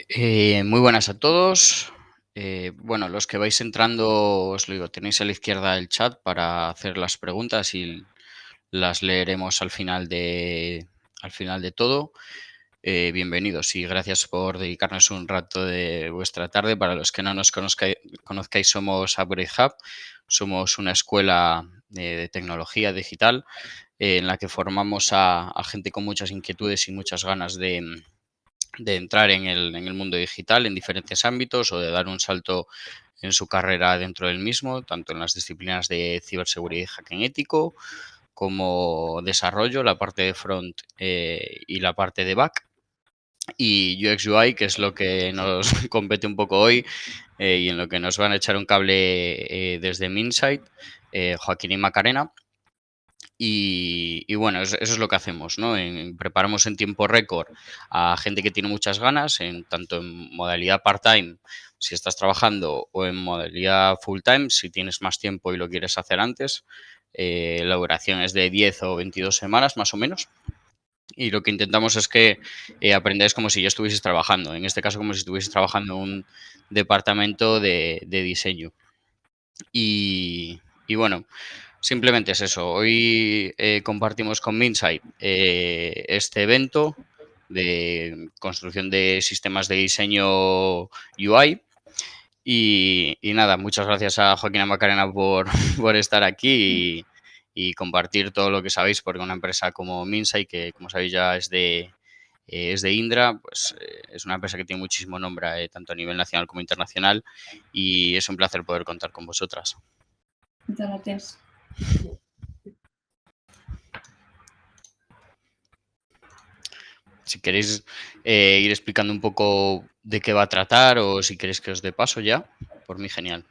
Muy buenas a todos. Bueno, los que vais entrando, os lo digo, tenéis a la izquierda el chat para hacer las preguntas y las leeremos al final de todo. Bienvenidos y gracias por dedicarnos un rato de vuestra tarde. Para los que no nos conozcáis, somos Upgrade Hub. Somos una escuela de tecnología digital en la que formamos a gente con muchas inquietudes y muchas ganas de entrar en el mundo digital en diferentes ámbitos o de dar un salto en su carrera dentro del mismo, tanto en las disciplinas de ciberseguridad y hacking ético, como desarrollo, la parte de front y la parte de back. Y UX UI, que es lo que nos compete un poco hoy y en lo que nos van a echar un cable desde Minsight, Joaquín y Macarena. Y bueno, eso es lo que hacemos, ¿no? Preparamos en tiempo récord a gente que tiene muchas ganas, tanto en modalidad part-time, si estás trabajando, o en modalidad full-time, si tienes más tiempo y lo quieres hacer antes. La duración es de 10 o 22 semanas, más o menos. Y lo que intentamos es que aprendáis como si ya estuvieses trabajando. En este caso, como si estuvieses trabajando en un departamento de diseño. Y bueno, simplemente es eso. Hoy compartimos con Minsight este evento de construcción de sistemas de diseño UI. Y nada, muchas gracias a Joaquín y Macarena por estar aquí y compartir todo lo que sabéis, porque una empresa como Minsight, que como sabéis ya es de Indra, pues es una empresa que tiene muchísimo nombre, tanto a nivel nacional como internacional, y es un placer poder contar con vosotras. Muchas gracias. Si queréis ir explicando un poco de qué va a tratar o si queréis que os dé paso ya, por mí genial.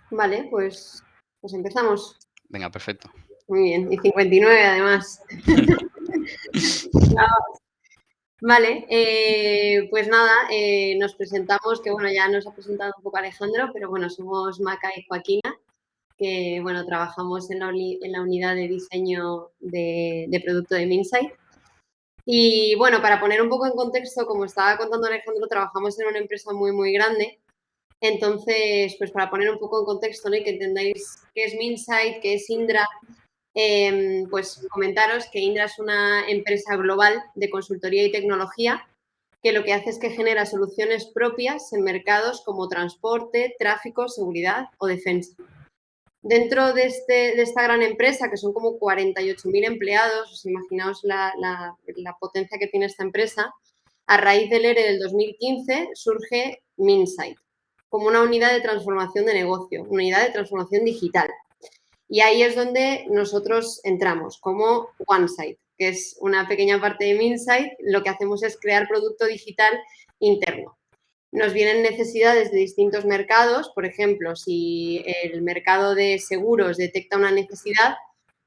Vale, pues empezamos. Venga, perfecto. Muy bien, y 59 además. Vale, pues nada, nos presentamos, que bueno, ya nos ha presentado un poco Alejandro, pero bueno, somos Maca y Joaquina, que bueno, trabajamos en la unidad de diseño de producto de Minsight. Y bueno, para poner un poco en contexto, como estaba contando Alejandro, trabajamos en una empresa muy, muy grande. Entonces, pues para poner un poco en contexto, ¿no? Y que entendáis qué es Minsight, qué es Indra, pues comentaros que Indra es una empresa global de consultoría y tecnología que lo que hace es que genera soluciones propias en mercados como transporte, tráfico, seguridad o defensa. Dentro de esta gran empresa, que son como 48.000 empleados, os imaginaos la potencia que tiene esta empresa, a raíz del ERE del 2015 surge Minsight como una unidad de transformación de negocio, una unidad de transformación digital. Y ahí es donde nosotros entramos, como OneSight, que es una pequeña parte de Minsight. Lo que hacemos es crear producto digital interno. Nos vienen necesidades de distintos mercados. Por ejemplo, si el mercado de seguros detecta una necesidad,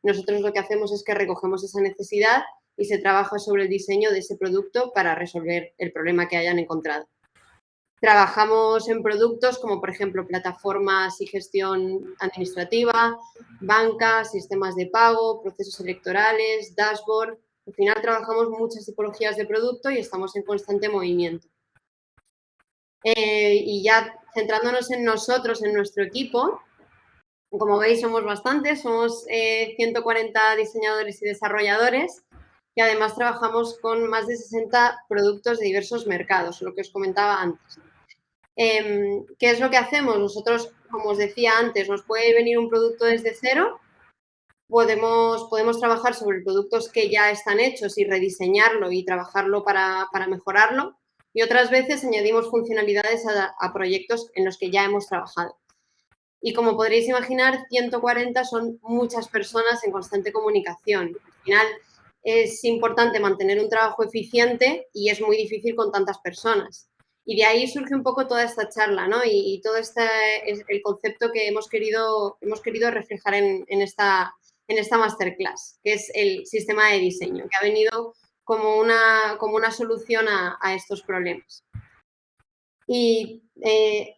nosotros lo que hacemos es que recogemos esa necesidad y se trabaja sobre el diseño de ese producto para resolver el problema que hayan encontrado. Trabajamos en productos como, por ejemplo, plataformas y gestión administrativa, banca, sistemas de pago, procesos electorales, dashboard. Al final trabajamos muchas tipologías de producto y estamos en constante movimiento. Y ya centrándonos en nosotros, en nuestro equipo, como veis somos bastantes, somos 140 diseñadores y desarrolladores y además trabajamos con más de 60 productos de diversos mercados, lo que os comentaba antes. ¿Qué es lo que hacemos? Nosotros, como os decía antes, nos puede venir un producto desde cero, podemos trabajar sobre productos que ya están hechos y rediseñarlo y trabajarlo para mejorarlo, y otras veces añadimos funcionalidades a proyectos en los que ya hemos trabajado. Y como podréis imaginar, 140 son muchas personas en constante comunicación. Al final es importante mantener un trabajo eficiente y es muy difícil con tantas personas. Y de ahí surge un poco toda esta charla, ¿no? Y todo este es el concepto que hemos querido reflejar en esta masterclass, que es el sistema de diseño, que ha venido como una solución a estos problemas. ¿Y qué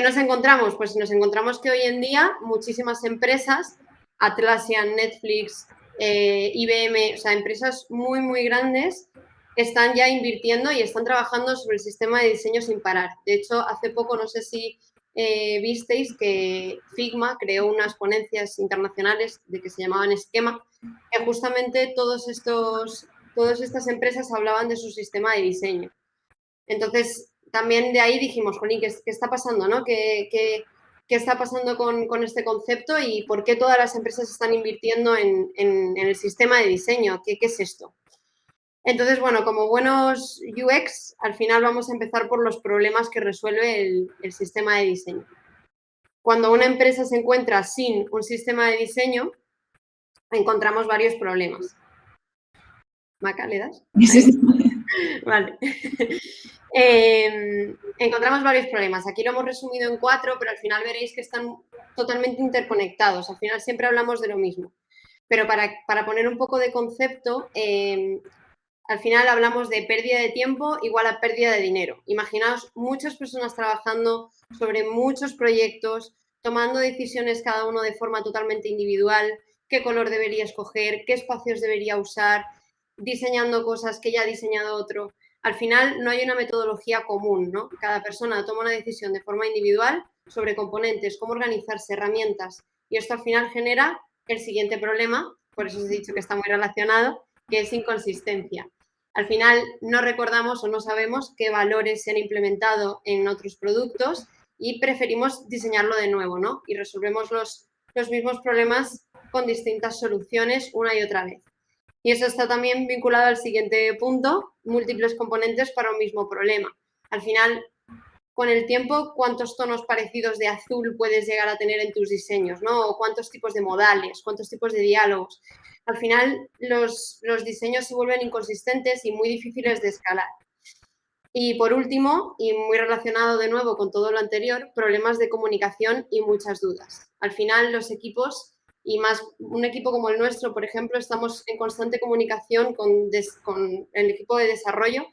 nos encontramos? Pues nos encontramos que hoy en día muchísimas empresas, Atlassian, Netflix, IBM, o sea, empresas muy, muy grandes, están ya invirtiendo y están trabajando sobre el sistema de diseño sin parar. De hecho, hace poco, no sé si visteis que Figma creó unas ponencias internacionales de que se llamaban Esquema, que justamente todas estas empresas hablaban de su sistema de diseño. Entonces, también de ahí dijimos, jolín, ¿qué está pasando, no? ¿Qué está pasando con este concepto y por qué todas las empresas están invirtiendo en el sistema de diseño? ¿Qué es esto? Entonces, bueno, como buenos UX, al final vamos a empezar por los problemas que resuelve el sistema de diseño. Cuando una empresa se encuentra sin un sistema de diseño, encontramos varios problemas. Maca, ¿le das? Sí. Vale. Encontramos varios problemas. Aquí lo hemos resumido en 4, pero al final veréis que están totalmente interconectados. Al final siempre hablamos de lo mismo. Pero para poner un poco de concepto, al final hablamos de pérdida de tiempo igual a pérdida de dinero. Imaginaos muchas personas trabajando sobre muchos proyectos, tomando decisiones cada uno de forma totalmente individual, qué color debería escoger, qué espacios debería usar, diseñando cosas que ya ha diseñado otro. Al final no hay una metodología común, ¿no? Cada persona toma una decisión de forma individual sobre componentes, cómo organizarse, herramientas, y esto al final genera el siguiente problema, por eso os he dicho que está muy relacionado, que es inconsistencia. Al final no recordamos o no sabemos qué valores se han implementado en otros productos y preferimos diseñarlo de nuevo, ¿no? Y resolvemos los mismos problemas con distintas soluciones una y otra vez. Y eso está también vinculado al siguiente punto, múltiples componentes para un mismo problema. Al final, con el tiempo, ¿cuántos tonos parecidos de azul puedes llegar a tener en tus diseños, ¿no? O cuántos tipos de modales, cuántos tipos de diálogos. Al final, los diseños se vuelven inconsistentes y muy difíciles de escalar. Y por último, y muy relacionado de nuevo con todo lo anterior, problemas de comunicación y muchas dudas. Al final, los equipos, y más un equipo como el nuestro, por ejemplo, estamos en constante comunicación con el equipo de desarrollo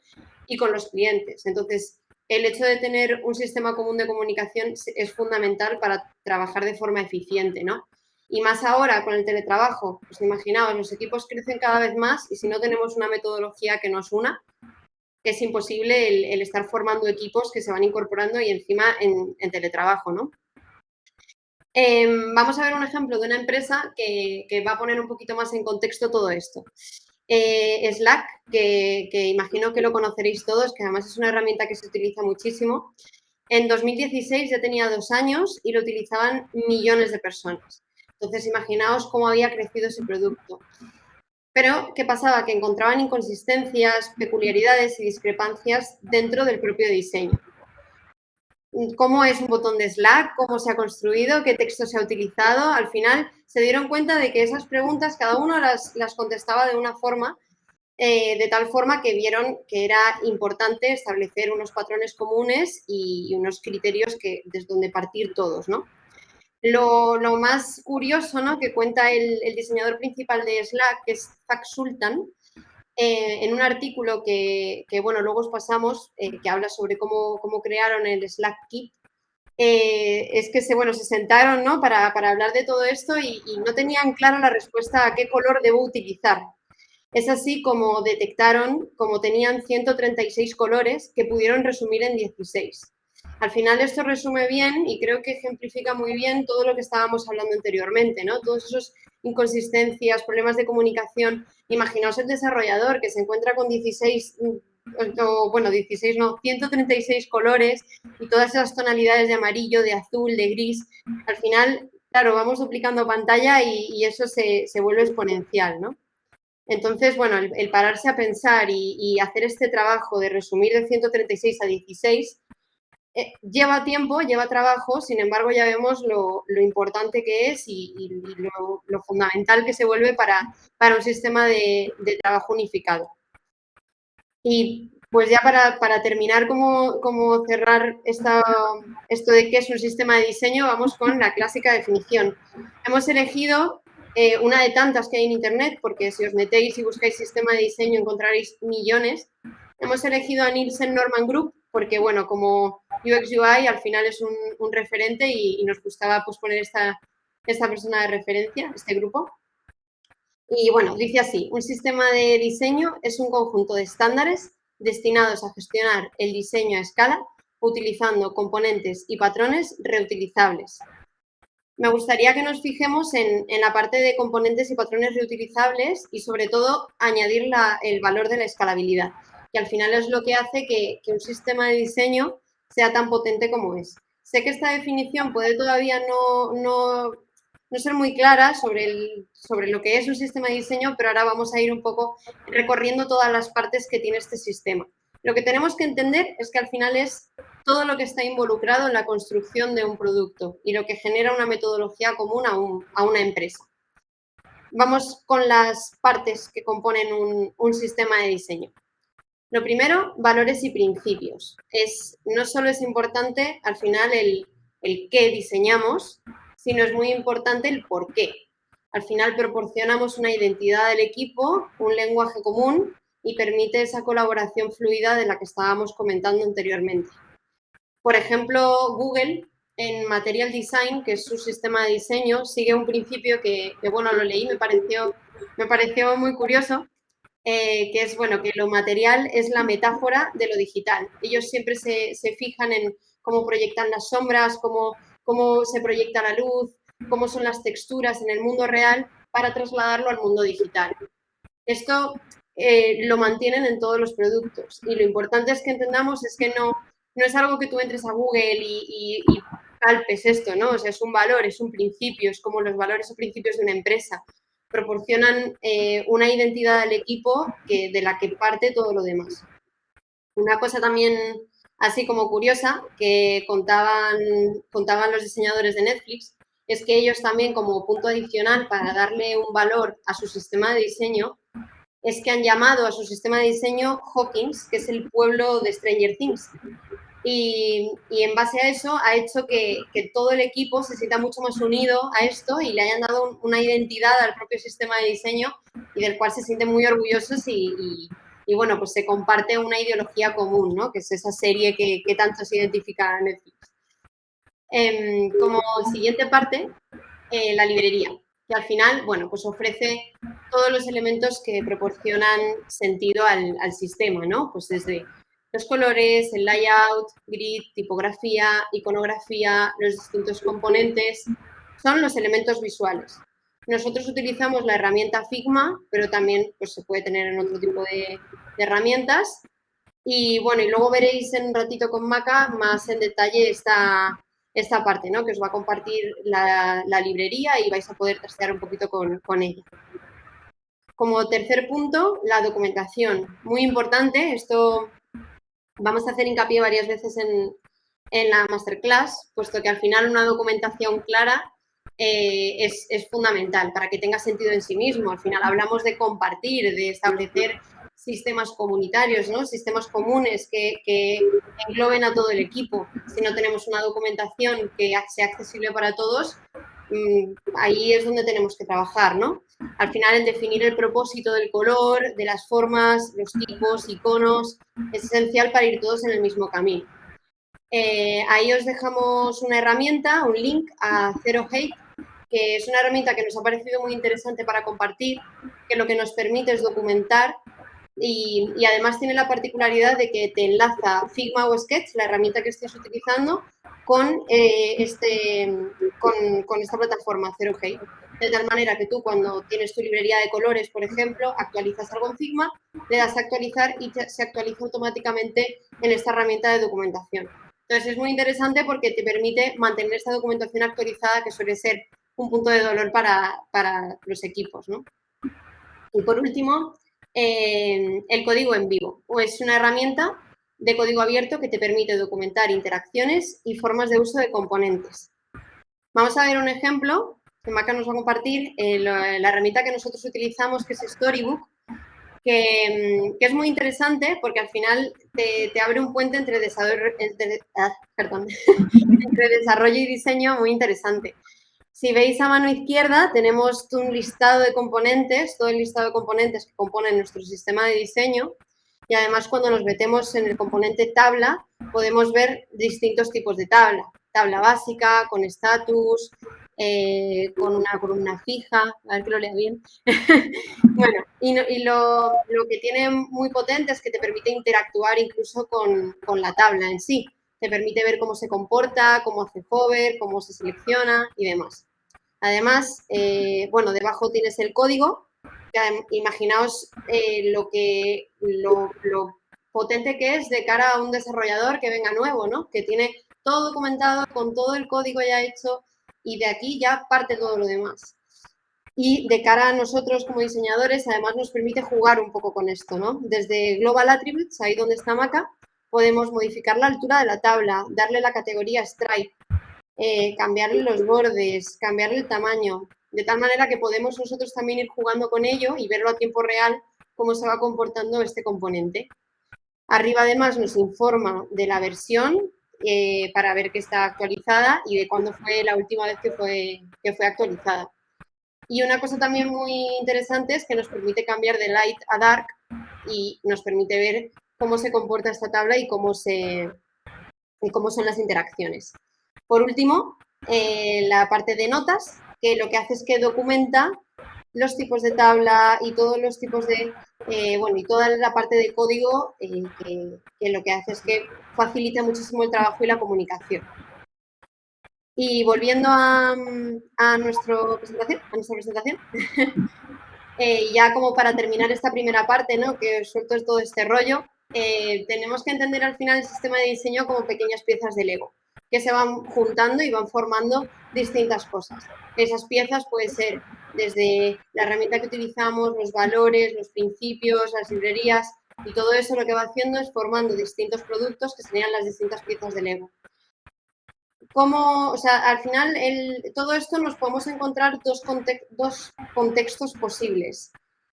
y con los clientes. Entonces, el hecho de tener un sistema común de comunicación es fundamental para trabajar de forma eficiente, ¿no? Y más ahora con el teletrabajo, pues imaginaos, los equipos crecen cada vez más y si no tenemos una metodología que nos una, es imposible el estar formando equipos que se van incorporando y encima en teletrabajo, ¿no? Vamos a ver un ejemplo de una empresa que va a poner un poquito más en contexto todo esto. Slack, que imagino que lo conoceréis todos, que además es una herramienta que se utiliza muchísimo. En 2016 ya tenía 2 años y lo utilizaban millones de personas. Entonces, imaginaos cómo había crecido ese producto. Pero, ¿qué pasaba? Que encontraban inconsistencias, peculiaridades y discrepancias dentro del propio diseño. ¿Cómo es un botón de Slack? ¿Cómo se ha construido? ¿Qué texto se ha utilizado? Al final se dieron cuenta de que esas preguntas cada uno las contestaba de una forma, de tal forma que vieron que era importante establecer unos patrones comunes y unos criterios desde donde partir todos, ¿no? Lo más curioso, ¿no?, que cuenta el diseñador principal de Slack, que es Zack Sultan, en un artículo que, bueno, luego os pasamos, que habla sobre cómo crearon el Slack Kit, es que se sentaron, ¿no?, para hablar de todo esto y no tenían clara la respuesta a qué color debo utilizar. Es así como detectaron, como tenían 136 colores, que pudieron resumir en 16. Al final esto resume bien y creo que ejemplifica muy bien todo lo que estábamos hablando anteriormente, ¿no? Todos esos inconsistencias, problemas de comunicación. Imaginaos el desarrollador que se encuentra con 16 no, 136 colores y todas esas tonalidades de amarillo, de azul, de gris. Al final, claro, vamos duplicando pantalla y eso se vuelve exponencial, ¿no? Entonces, bueno, el pararse a pensar y hacer este trabajo de resumir de 136 a 16 lleva tiempo, lleva trabajo, sin embargo ya vemos lo importante que es y lo fundamental que se vuelve para un sistema de trabajo unificado. Y pues ya para terminar, como cerrar esto de qué es un sistema de diseño, vamos con la clásica definición. Hemos elegido una de tantas que hay en Internet, porque si os metéis y buscáis sistema de diseño encontraréis millones. Hemos elegido a Nielsen Norman Group porque, bueno, como UX UI al final es un referente y nos gustaba pues, poner esta persona de referencia, este grupo. Y bueno, dice así, un sistema de diseño es un conjunto de estándares destinados a gestionar el diseño a escala utilizando componentes y patrones reutilizables. Me gustaría que nos fijemos en la parte de componentes y patrones reutilizables y sobre todo añadir el valor de la escalabilidad, que al final es lo que hace que un sistema de diseño sea tan potente como es. Sé que esta definición puede todavía no ser muy clara sobre lo que es un sistema de diseño, pero ahora vamos a ir un poco recorriendo todas las partes que tiene este sistema. Lo que tenemos que entender es que al final es todo lo que está involucrado en la construcción de un producto y lo que genera una metodología común a una empresa. Vamos con las partes que componen un sistema de diseño. Lo primero, valores y principios. No solo es importante al final el qué diseñamos, sino es muy importante el por qué. Al final proporcionamos una identidad del equipo, un lenguaje común y permite esa colaboración fluida de la que estábamos comentando anteriormente. Por ejemplo, Google en Material Design, que es su sistema de diseño, sigue un principio que bueno, lo leí, me pareció muy curioso, que es, bueno, que lo material es la metáfora de lo digital. Ellos siempre se fijan en cómo proyectan las sombras, cómo se proyecta la luz, cómo son las texturas en el mundo real para trasladarlo al mundo digital. Esto lo mantienen en todos los productos y lo importante es que entendamos es que no es algo que tú entres a Google y palpes esto, ¿no? O sea, es un valor, es un principio, es como los valores o principios de una empresa. Proporcionan una identidad al equipo de la que parte todo lo demás. Una cosa también así como curiosa que contaban los diseñadores de Netflix es que ellos también, como punto adicional para darle un valor a su sistema de diseño, es que han llamado a su sistema de diseño Hawkins, que es el pueblo de Stranger Things. Y en base a eso ha hecho que todo el equipo se sienta mucho más unido a esto y le hayan dado una identidad al propio sistema de diseño y del cual se sienten muy orgullosos y bueno, pues se comparte una ideología común, ¿no? Que es esa serie que tanto se identifica a Netflix. Como siguiente parte, la librería, que al final, bueno, pues ofrece todos los elementos que proporcionan sentido al sistema, ¿no? Pues desde los colores, el layout, grid, tipografía, iconografía, los distintos componentes, son los elementos visuales. Nosotros utilizamos la herramienta Figma, pero también pues, se puede tener en otro tipo de herramientas. Y bueno, y luego veréis en un ratito con Maca más en detalle esta parte, ¿no? Que os va a compartir la librería y vais a poder trastear un poquito con ella. Como tercer punto, la documentación. Muy importante, esto vamos a hacer hincapié varias veces en la masterclass, puesto que al final una documentación clara es fundamental para que tenga sentido en sí mismo. Al final hablamos de compartir, de establecer sistemas comunitarios, ¿no? Sistemas comunes que engloben a todo el equipo. Si no tenemos una documentación que sea accesible para todos, ahí es donde tenemos que trabajar, ¿no? Al final, en definir el propósito del color, de las formas, los tipos, iconos, es esencial para ir todos en el mismo camino. Ahí os dejamos una herramienta, un link a Zero Hate, que es una herramienta que nos ha parecido muy interesante para compartir, que lo que nos permite es documentar y además tiene la particularidad de que te enlaza Figma o Sketch, la herramienta que estés utilizando, con esta plataforma Zero Hate. De tal manera que tú cuando tienes tu librería de colores, por ejemplo, actualizas algo en Figma, le das a actualizar y se actualiza automáticamente en esta herramienta de documentación. Entonces es muy interesante porque te permite mantener esta documentación actualizada que suele ser un punto de dolor para los equipos, ¿no? Y por último, el código en vivo. Es una herramienta de código abierto que te permite documentar interacciones y formas de uso de componentes. Vamos a ver un ejemplo que Maca nos va a compartir, la herramienta que nosotros utilizamos, que es Storybook, que es muy interesante porque al final te abre un puente entre desarrollo y diseño muy interesante. Si veis a mano izquierda, tenemos un listado de componentes, todo el listado de componentes que componen nuestro sistema de diseño. Y además, cuando nos metemos en el componente tabla, podemos ver distintos tipos de tabla. Tabla básica, con estatus, con una columna fija, a ver que lo lea bien. Bueno, y lo que tiene muy potente es que te permite interactuar incluso con la tabla en sí. Te permite ver cómo se comporta, cómo hace hover, cómo se selecciona y demás. Además, bueno, debajo tienes el código. Imaginaos lo potente que es de cara a un desarrollador que venga nuevo, ¿no? Que tiene todo documentado con todo el código ya hecho y de aquí ya parte todo lo demás. Y de cara a nosotros como diseñadores, además nos permite jugar un poco con esto, ¿no? Desde Global Attributes, ahí donde está Maca, podemos modificar la altura de la tabla, darle la categoría Stripe, cambiarle los bordes, cambiarle el tamaño, de tal manera que podemos nosotros también ir jugando con ello y verlo a tiempo real cómo se va comportando este componente. Arriba además nos informa de la versión para ver que está actualizada y de cuándo fue la última vez que fue actualizada. Y una cosa también muy interesante es que nos permite cambiar de light a dark y nos permite ver cómo se comporta esta tabla y cómo son las interacciones. Por último, la parte de notas, que lo que hace es que documenta los tipos de tabla y todos los tipos de, bueno, y toda la parte de código que lo que hace es que facilita muchísimo el trabajo y la comunicación. Y volviendo a nuestra presentación, ya como para terminar esta primera parte, ¿no? Que os suelto todo este rollo, tenemos que entender al final el sistema de diseño como pequeñas piezas de Lego, que se van juntando y van formando distintas cosas. Esas piezas pueden ser desde la herramienta que utilizamos, los valores, los principios, las librerías, y todo eso lo que va haciendo es formando distintos productos que serían las distintas piezas de Lego. O sea, al final, todo esto nos podemos encontrar dos contextos posibles.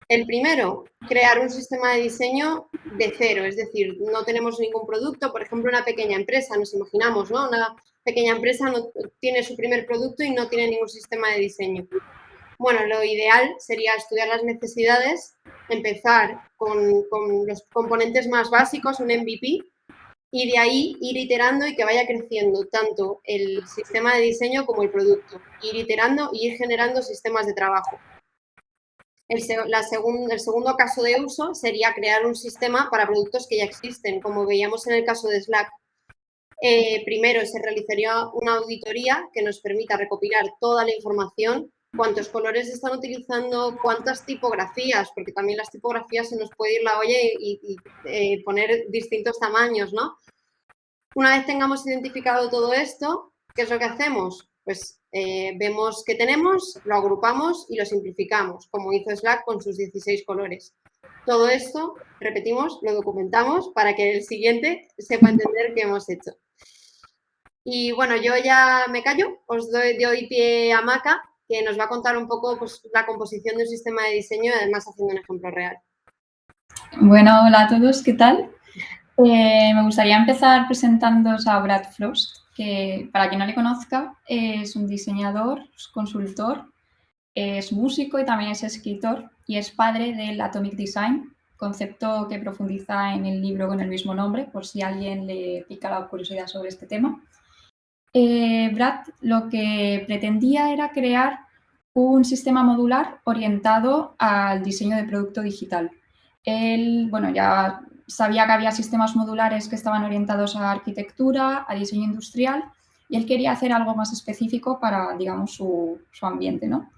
El primero, crear un sistema de diseño de cero, es decir, no tenemos ningún producto, por ejemplo, una pequeña empresa, nos imaginamos, ¿no? Una pequeña empresa no tiene su primer producto y no tiene ningún sistema de diseño. Bueno, lo ideal sería estudiar las necesidades, empezar con los componentes más básicos, un MVP, y de ahí ir iterando y que vaya creciendo tanto el sistema de diseño como el producto. Ir iterando y ir generando sistemas de trabajo. El segundo caso de uso sería crear un sistema para productos que ya existen, como veíamos en el caso de Slack. Primero se realizaría una auditoría que nos permita recopilar toda la información, cuántos colores están utilizando, cuántas tipografías, porque también las tipografías se nos puede ir la olla y poner distintos tamaños, ¿no? Una vez tengamos identificado todo esto, ¿qué es lo que hacemos? Pues vemos qué tenemos, lo agrupamos y lo simplificamos, como hizo Slack con sus 16 colores. Todo esto, repetimos, lo documentamos para que el siguiente sepa entender qué hemos hecho. Y bueno, yo ya me callo, os doy pie a Maca, que nos va a contar un poco pues, la composición de un sistema de diseño y además haciendo un ejemplo real. Bueno, hola a todos, ¿qué tal? Me gustaría empezar presentándoos a Brad Frost, que para quien no le conozca es un diseñador, es consultor, es músico y también es escritor y es padre del Atomic Design, concepto que profundiza en el libro con el mismo nombre, por si a alguien le pica la curiosidad sobre este tema. Brad lo que pretendía era crear un sistema modular orientado al diseño de producto digital. Él, bueno, ya sabía que había sistemas modulares que estaban orientados a arquitectura, a diseño industrial, y él quería hacer algo más específico para, digamos, su ambiente, ¿no?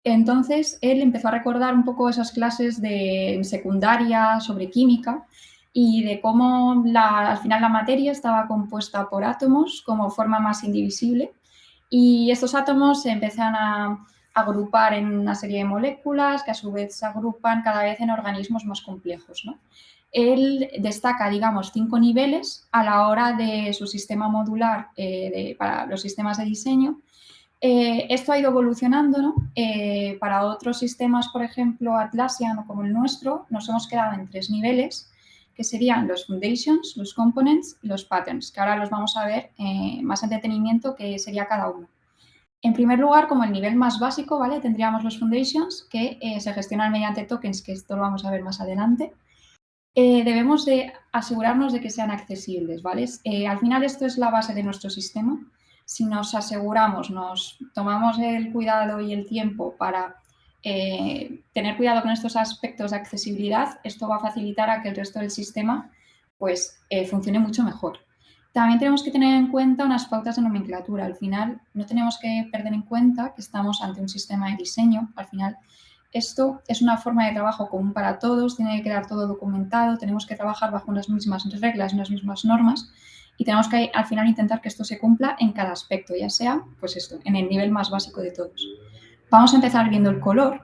Entonces, él empezó a recordar un poco esas clases en secundaria sobre química y de cómo al final la materia estaba compuesta por átomos como forma más indivisible, y estos átomos se empiezan a agrupar en una serie de moléculas que a su vez se agrupan cada vez en organismos más complejos, ¿no? Él destaca, digamos, 5 niveles a la hora de su sistema modular para los sistemas de diseño. Esto ha ido evolucionando, ¿no? Para otros sistemas, por ejemplo, Atlassian como el nuestro, nos hemos quedado en 3 niveles, que serían los foundations, los components y los patterns, que ahora los vamos a ver más en detenimiento qué sería cada uno. En primer lugar, como el nivel más básico, ¿vale? Tendríamos los foundations que se gestionan mediante tokens, que esto lo vamos a ver más adelante. Debemos de asegurarnos de que sean accesibles, ¿vale? Al final esto es la base de nuestro sistema. si nos aseguramos, nos tomamos el cuidado y el tiempo para tener cuidado con estos aspectos de accesibilidad, esto va a facilitar a que el resto del sistema pues, funcione mucho mejor. También tenemos que tener en cuenta unas pautas de nomenclatura. Al final, no tenemos que perder en cuenta que estamos ante un sistema de diseño. Al final, esto es una forma de trabajo común para todos, tiene que quedar todo documentado, tenemos que trabajar bajo unas mismas reglas, unas mismas normas y tenemos que al final intentar que esto se cumpla en cada aspecto, ya sea, pues esto, en el nivel más básico de todos. Vamos a empezar viendo el color.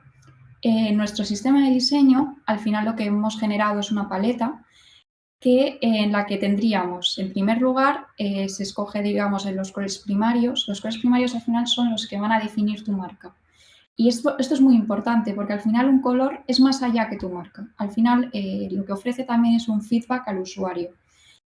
En nuestro sistema de diseño, al final lo que hemos generado es una paleta en la que tendríamos, en primer lugar, se escoge, digamos, en los colores primarios. Los colores primarios al final son los que van a definir tu marca. Y esto es muy importante porque al final un color es más allá que tu marca. Al final lo que ofrece también es un feedback al usuario.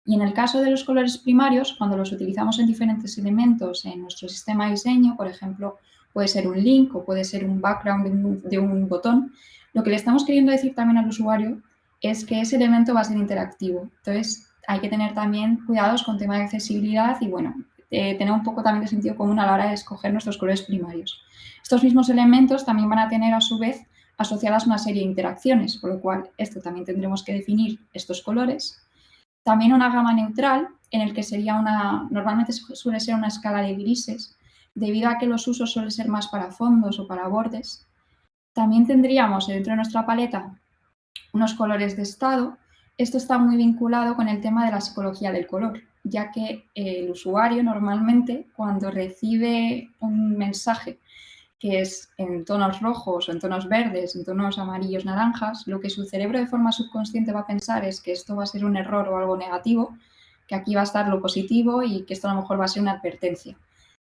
Y en el caso de los colores primarios, cuando los utilizamos en diferentes elementos en nuestro sistema de diseño, por ejemplo, puede ser un link o puede ser un background de un botón, lo que le estamos queriendo decir también al usuario es que ese elemento va a ser interactivo. Entonces, hay que tener también cuidados con tema de accesibilidad y, bueno, tener un poco también de sentido común a la hora de escoger nuestros colores primarios. Estos mismos elementos también van a tener, a su vez, asociadas una serie de interacciones, por lo cual esto también tendremos que definir estos colores. También una gama neutral, en el que sería normalmente suele ser una escala de grises, debido a que los usos suelen ser más para fondos o para bordes. También tendríamos dentro de nuestra paleta unos colores de estado. Esto está muy vinculado con el tema de la psicología del color, ya que el usuario normalmente cuando recibe un mensaje que es en tonos rojos o en tonos verdes, en tonos amarillos, naranjas, lo que su cerebro de forma subconsciente va a pensar es que esto va a ser un error o algo negativo, que aquí va a estar lo positivo y que esto a lo mejor va a ser una advertencia.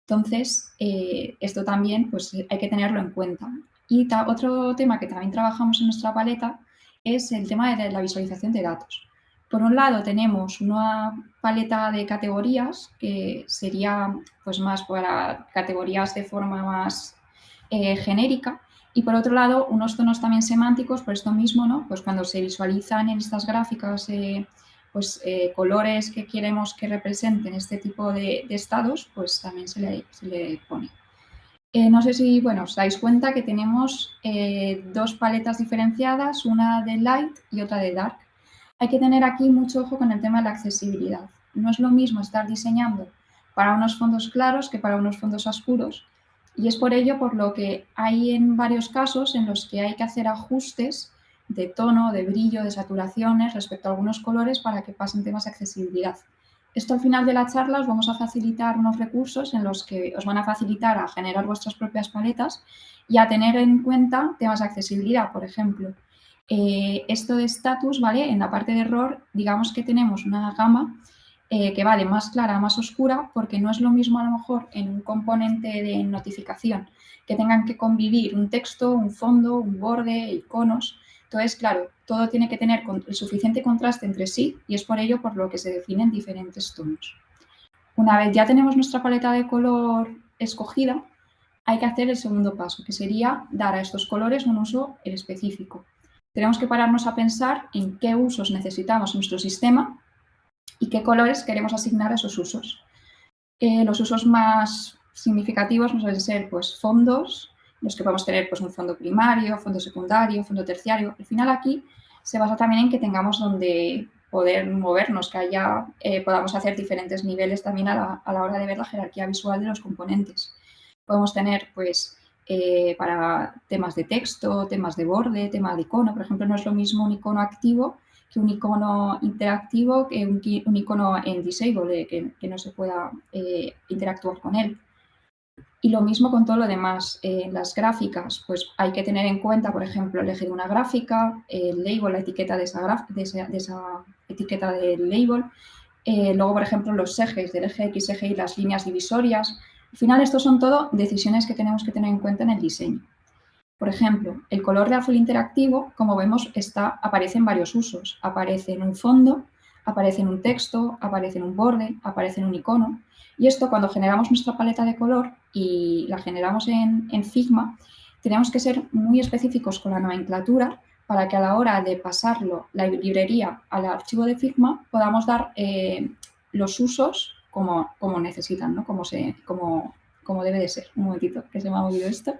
Entonces, esto también pues, hay que tenerlo en cuenta. Y otro tema que también trabajamos en nuestra paleta es el tema de la visualización de datos. Por un lado tenemos una paleta de categorías que sería pues, más para categorías de forma más genérica y por otro lado unos tonos también semánticos por esto mismo, ¿no? Pues cuando se visualizan en estas gráficas colores que queremos que representen este tipo de estados, pues también se le pone. No sé si, bueno, os dais cuenta que tenemos dos paletas diferenciadas, una de light y otra de dark. Hay que tener aquí mucho ojo con el tema de la accesibilidad. No es lo mismo estar diseñando para unos fondos claros que para unos fondos oscuros. Y es por ello por lo que hay en varios casos en los que hay que hacer ajustes de tono, de brillo, de saturaciones respecto a algunos colores para que pasen temas de accesibilidad. Esto al final de la charla os vamos a facilitar unos recursos en los que os van a facilitar a generar vuestras propias paletas y a tener en cuenta temas de accesibilidad, por ejemplo. Esto de status, ¿vale? En la parte de error, digamos que tenemos una gama que va de más clara a más oscura, porque no es lo mismo a lo mejor en un componente de notificación que tengan que convivir un texto, un fondo, un borde, iconos. Entonces, claro, todo tiene que tener el suficiente contraste entre sí y es por ello por lo que se definen diferentes tonos. Una vez ya tenemos nuestra paleta de color escogida, hay que hacer el segundo paso, que sería dar a estos colores un uso específico. Tenemos que pararnos a pensar en qué usos necesitamos en nuestro sistema y qué colores queremos asignar a esos usos. Los usos más significativos suelen ser pues, fondos, los que podemos tener pues, un fondo primario, fondo secundario, fondo terciario. Al final aquí se basa también en que tengamos donde poder movernos, que podamos hacer diferentes niveles también a la hora de ver la jerarquía visual de los componentes. Podemos tener pues para temas de texto, temas de borde, tema de icono. Por ejemplo, no es lo mismo un icono activo que un icono interactivo, que un icono en disable, que no se pueda interactuar con él. Y lo mismo con todo lo demás. Las gráficas, pues hay que tener en cuenta, por ejemplo, el eje de una gráfica, el label, la etiqueta de esa etiqueta del label. Luego, por ejemplo, los ejes del eje X, eje Y, las líneas divisorias. Al final, estos son todo decisiones que tenemos que tener en cuenta en el diseño. Por ejemplo, el color de azul interactivo, como vemos, aparece en varios usos. Aparece en un fondo, aparece en un texto, aparece en un borde, aparece en un icono. Y esto, cuando generamos nuestra paleta de color y la generamos en Figma, tenemos que ser muy específicos con la nomenclatura para que a la hora de pasarlo, la librería, al archivo de Figma, podamos dar los usos como necesitan, ¿no? Como debe de ser. Un momentito, que se me ha movido esto.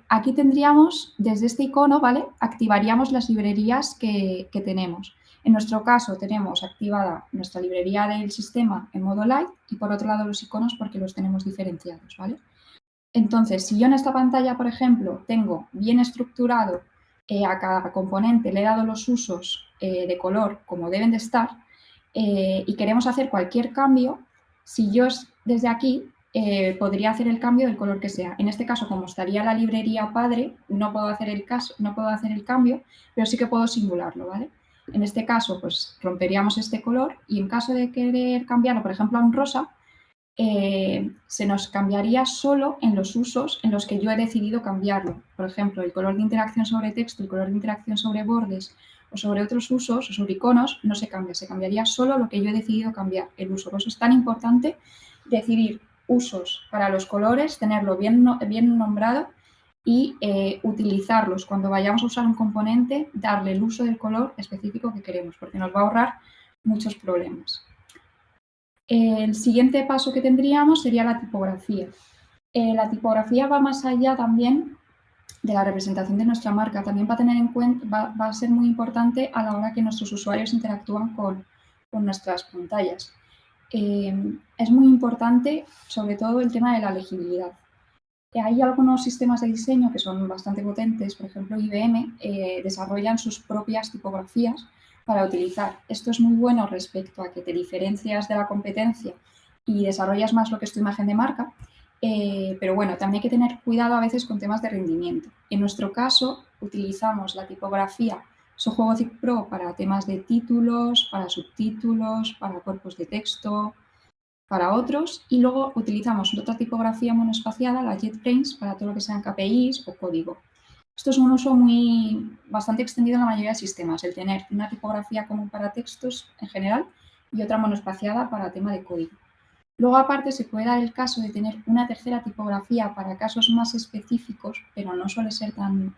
Aquí tendríamos, desde este icono, ¿vale? Activaríamos las librerías que tenemos. En nuestro caso tenemos activada nuestra librería del sistema en modo light y por otro lado los iconos porque los tenemos diferenciados, ¿vale? Entonces, si yo en esta pantalla, por ejemplo, tengo bien estructurado a cada componente, le he dado los usos de color como deben de estar y queremos hacer cualquier cambio, si yo desde aquí podría hacer el cambio del color que sea. En este caso, como estaría la librería padre, no puedo hacer el cambio, pero sí que puedo singularlo, ¿vale? En este caso, pues romperíamos este color y en caso de querer cambiarlo, por ejemplo, a un rosa, se nos cambiaría solo en los usos en los que yo he decidido cambiarlo. Por ejemplo, el color de interacción sobre texto, el color de interacción sobre bordes o sobre otros usos o sobre iconos no se cambia, se cambiaría solo lo que yo he decidido cambiar, el uso. Por eso es tan importante decidir usos para los colores, tenerlo bien nombrado y utilizarlos cuando vayamos a usar un componente, darle el uso del color específico que queremos, porque nos va a ahorrar muchos problemas. El siguiente paso que tendríamos sería la tipografía. La tipografía va más allá también de la representación de nuestra marca. También va a tener en cuenta, va a ser muy importante a la hora que nuestros usuarios interactúan con nuestras pantallas. Es muy importante, sobre todo, el tema de la legibilidad. Hay algunos sistemas de diseño que son bastante potentes, por ejemplo, IBM desarrollan sus propias tipografías para utilizar. Esto es muy bueno respecto a que te diferencias de la competencia y desarrollas más lo que es tu imagen de marca, pero bueno, también hay que tener cuidado a veces con temas de rendimiento. En nuestro caso, utilizamos la tipografía Soho Gothic Pro para temas de títulos, para subtítulos, para cuerpos de texto, para otros, y luego utilizamos otra tipografía monoespaciada, la JetBrains, para todo lo que sean KPIs o código. Esto es un uso bastante extendido en la mayoría de sistemas, el tener una tipografía común para textos en general y otra monoespaciada para tema de código. Luego, aparte, se puede dar el caso de tener una tercera tipografía para casos más específicos, pero no suele ser tan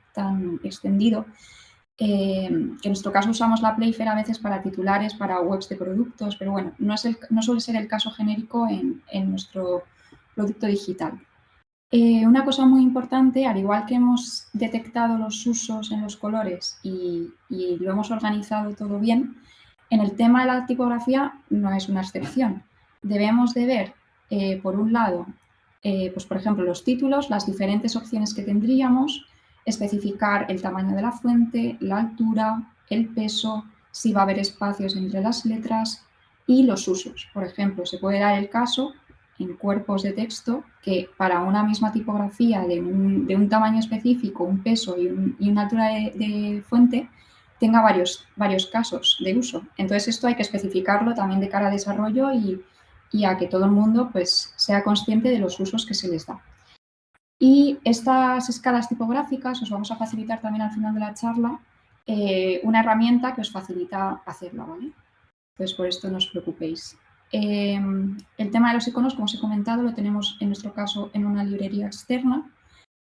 extendido, que en nuestro caso usamos la Playfair a veces para titulares, para webs de productos, pero bueno, no suele ser el caso genérico en nuestro producto digital. Una cosa muy importante, al igual que hemos detectado los usos en los colores y lo hemos organizado todo bien, en el tema de la tipografía no es una excepción. Debemos de ver, por un lado, pues por ejemplo, los títulos, las diferentes opciones que tendríamos, especificar el tamaño de la fuente, la altura, el peso, si va a haber espacios entre las letras y los usos. Por ejemplo, se puede dar el caso en cuerpos de texto que para una misma tipografía de un tamaño específico, un peso y una altura de fuente, tenga varios casos de uso. Entonces, esto hay que especificarlo también de cara a desarrollo y a que todo el mundo pues, sea consciente de los usos que se les da. Y estas escalas tipográficas os vamos a facilitar también al final de la charla una herramienta que os facilita hacerlo, ¿vale? Entonces, por esto no os preocupéis. El tema de los iconos, como os he comentado, lo tenemos en nuestro caso en una librería externa.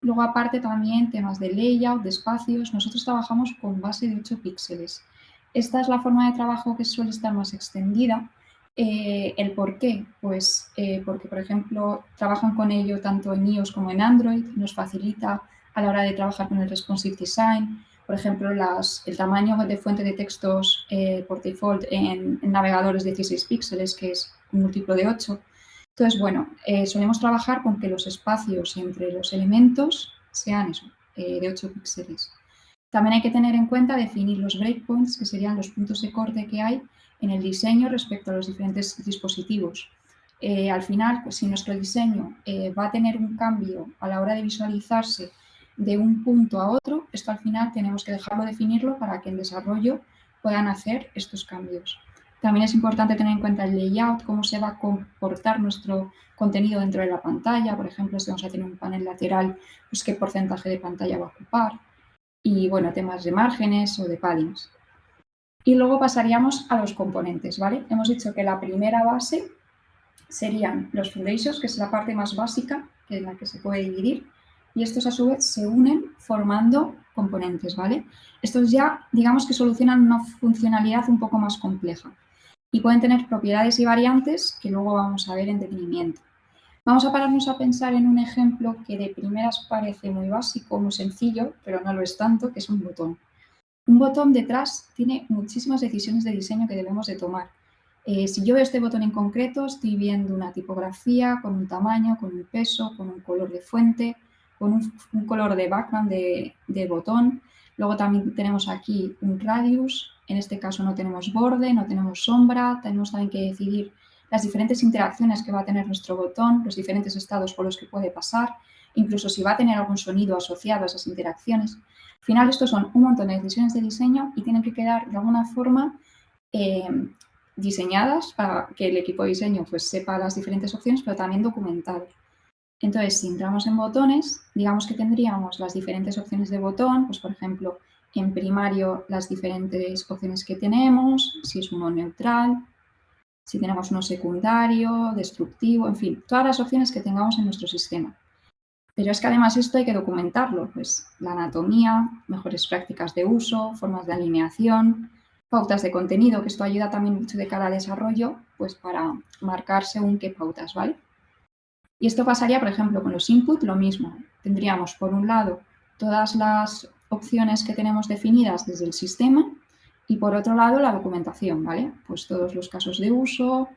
Luego, aparte, también temas de layout, de espacios. Nosotros trabajamos con base de 8 píxeles. Esta es la forma de trabajo que suele estar más extendida. ¿El por qué? Pues porque, por ejemplo, trabajan con ello tanto en iOS como en Android. Nos facilita a la hora de trabajar con el responsive design. Por ejemplo, el tamaño de fuente de textos por default en navegadores de 16 píxeles, que es un múltiplo de 8. Entonces, bueno, solemos trabajar con que los espacios entre los elementos sean eso, de 8 píxeles. También hay que tener en cuenta definir los breakpoints, que serían los puntos de corte que hay en el diseño respecto a los diferentes dispositivos. Al final, pues, si nuestro diseño va a tener un cambio a la hora de visualizarse de un punto a otro, esto al final tenemos que dejarlo definirlo para que en desarrollo puedan hacer estos cambios. También es importante tener en cuenta el layout, cómo se va a comportar nuestro contenido dentro de la pantalla. Por ejemplo, si vamos a tener un panel lateral, pues qué porcentaje de pantalla va a ocupar. Y bueno, temas de márgenes o de paddings. Y luego pasaríamos a los componentes, ¿vale? Hemos dicho que la primera base serían los foundations, que es la parte más básica, que es la que se puede dividir, y estos a su vez se unen formando componentes, ¿vale? Estos ya, digamos que solucionan una funcionalidad un poco más compleja. y pueden tener propiedades y variantes que luego vamos a ver en detenimiento. Vamos a pararnos a pensar en un ejemplo que de primeras parece muy básico, muy sencillo, pero no lo es tanto, que es un botón. Un botón detrás tiene muchísimas decisiones de diseño que debemos de tomar. Si yo veo este botón en concreto, estoy viendo una tipografía con un tamaño, con un peso, con un color de fuente, con un color de background de botón. Luego también tenemos aquí un radius. En este caso no tenemos borde, no tenemos sombra. Tenemos también que decidir las diferentes interacciones que va a tener nuestro botón, los diferentes estados por los que puede pasar, incluso si va a tener algún sonido asociado a esas interacciones. Al final, estos son un montón de decisiones de diseño y tienen que quedar de alguna forma diseñadas para que el equipo de diseño pues, sepa las diferentes opciones, pero también documentadas. Entonces, si entramos en botones, digamos que tendríamos las diferentes opciones de botón, pues por ejemplo, en primario las diferentes opciones que tenemos, si es uno neutral, si tenemos uno secundario, destructivo, en fin, todas las opciones que tengamos en nuestro sistema. Pero es que además esto hay que documentarlo, pues la anatomía, mejores prácticas de uso, formas de alineación, pautas de contenido, que esto ayuda también mucho de cara al desarrollo, pues para marcar según qué pautas, ¿vale? Y esto pasaría, por ejemplo, con los input, lo mismo. Tendríamos, por un lado, todas las opciones que tenemos definidas desde el sistema y, por otro lado, la documentación, ¿vale? Pues todos los casos de uso,